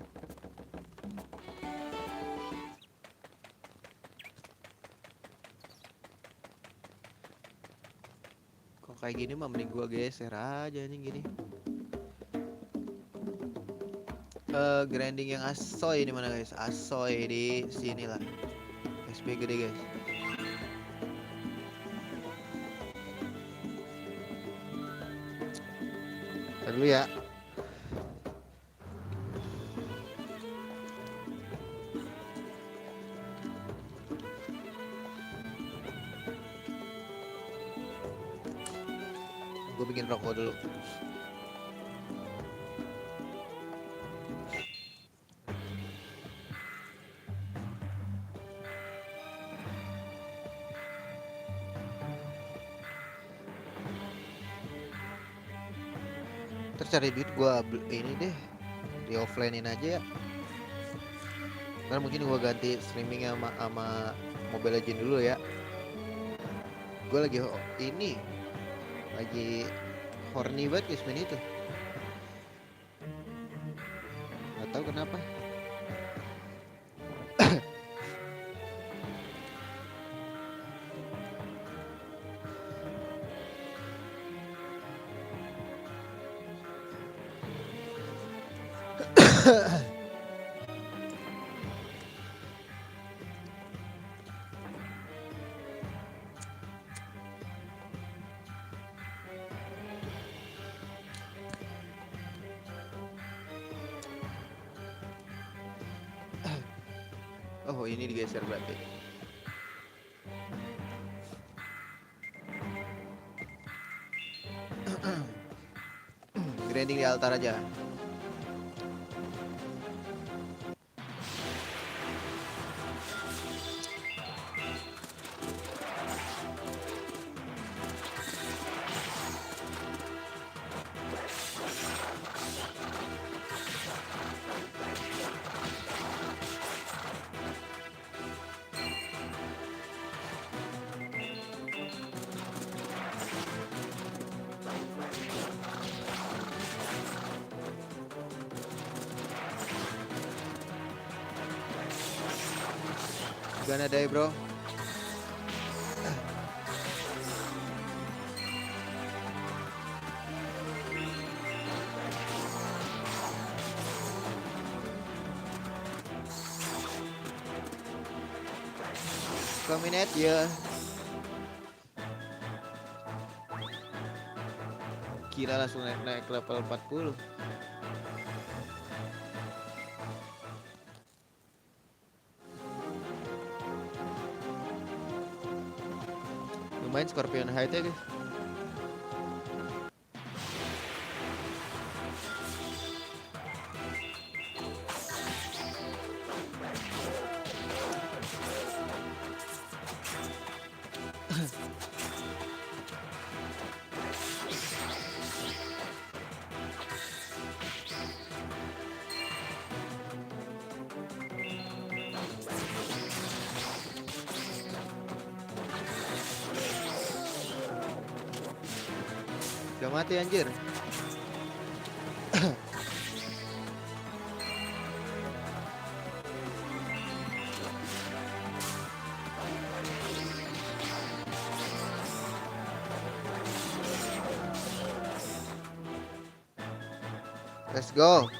Kok kayak gini mah mending gua geser aja nih gini. Grinding yang asoy di mana guys? Asoy di sini lah. SP gede guys. Ntar dulu ya. Gue bikin rokok dulu. Terus cari duit gua ini deh, di offline-in aja ya. Ntar mungkin gua ganti streamingnya sama Mobile Legend dulu ya. Gua lagi ini lagi horny banget guys main itu. Gak tahu kenapa. Oh ini digeser berarti. Grinding di altar aja. Gana deh bro. Kominet ya. Kira langsung naik level 40. Lumayan Scorpion height ya guys. Udah mati anjir. Let's go.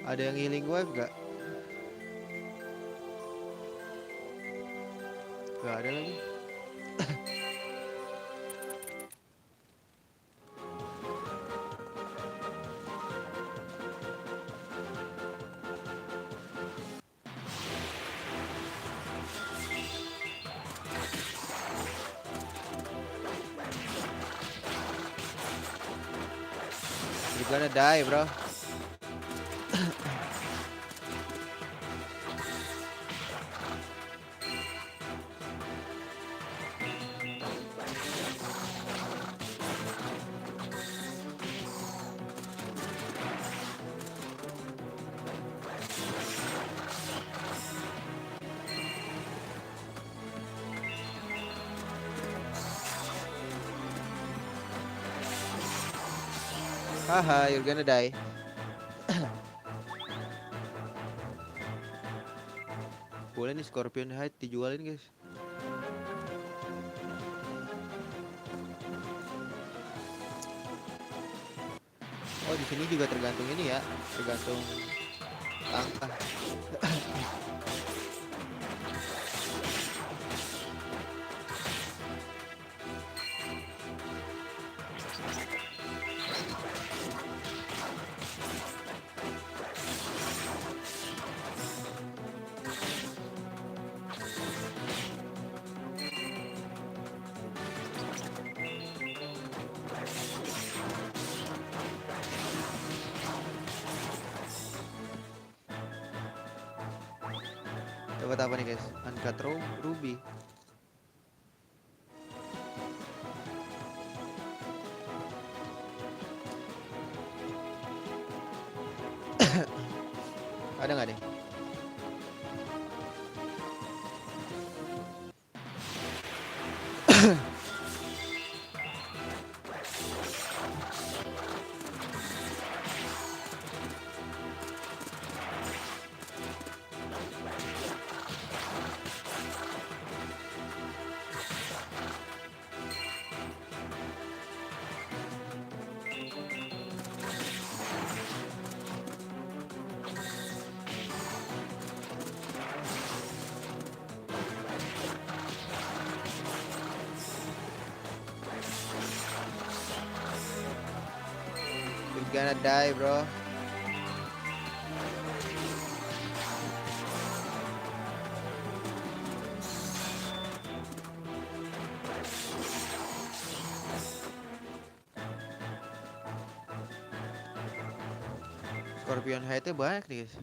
Ada yang healing wave gak? Gak ada lagi. You're gonna die, bro. Haha, you're gonna die. Boleh nih Scorpion Hide dijualin, guys. Oh, di sini juga tergantung ini ya, tergantung angka. Dapat apa nih, guys? Uncut ruby. Ada nggak nih? You're gonna die, bro. Scorpion Hide-nya banyak nih, guys.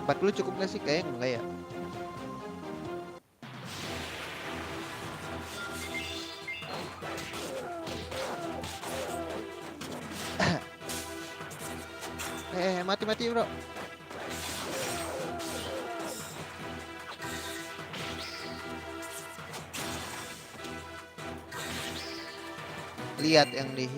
Empat puluh cukup nggak sih? Kayaknya enggak ya. Mati bro. Lihat yang di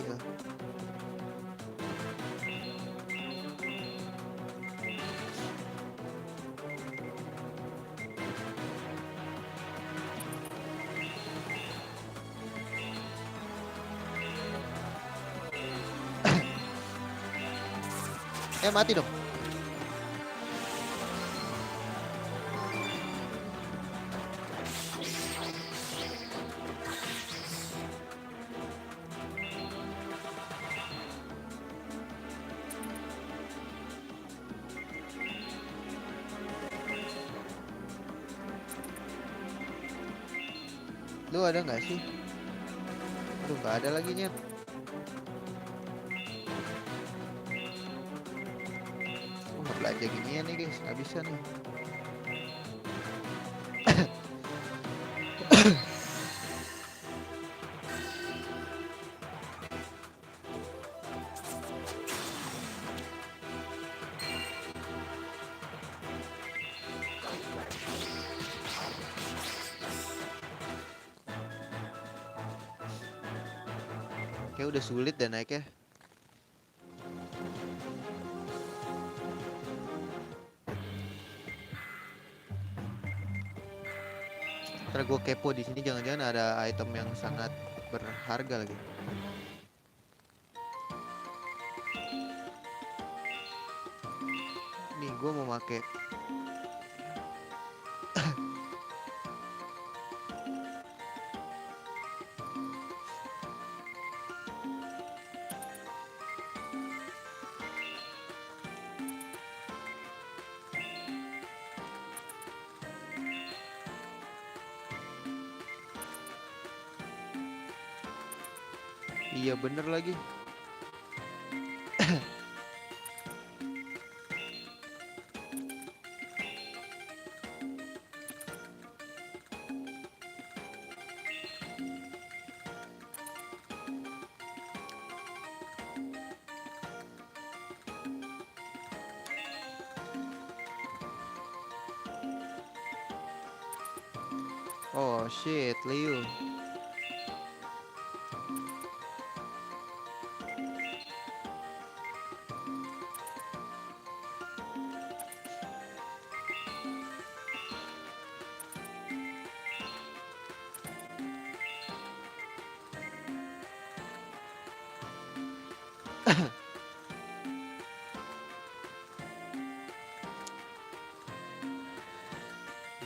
mati dong. Lu ada nggak sih? Aduh, nggak ada lagi nyet. Belanja ginian nih guys, nggak bisa nih. Kayak udah sulit dan naiknya. Ntar gue kepo di sini, jangan-jangan ada item yang sangat berharga lagi. Nih gue mau pakai Iya bener lagi. Oh shit, Liu.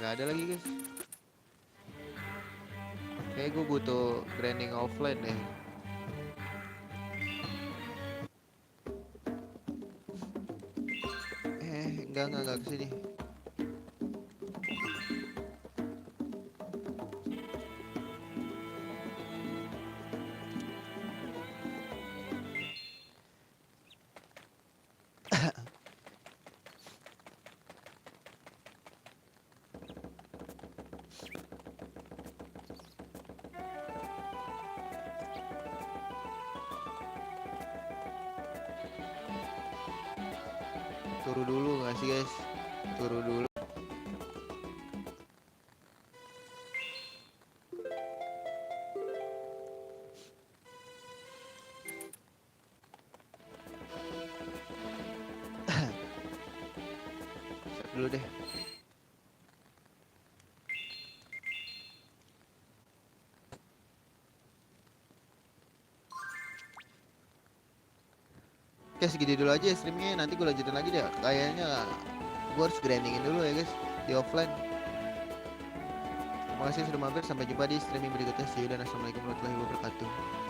Nggak ada lagi guys. Kayak gue butuh grinding offline deh. Enggak kesini. Turu dulu nggak sih guys? Turu dulu. Siap dulu deh. Oke segini dulu aja streamnya, nanti gue lanjutin lagi deh. Kayaknya gue harus grindingin dulu ya guys di offline. Terima kasih sudah mampir, sampai jumpa di streaming berikutnya. See you dan assalamualaikum warahmatullahi wabarakatuh.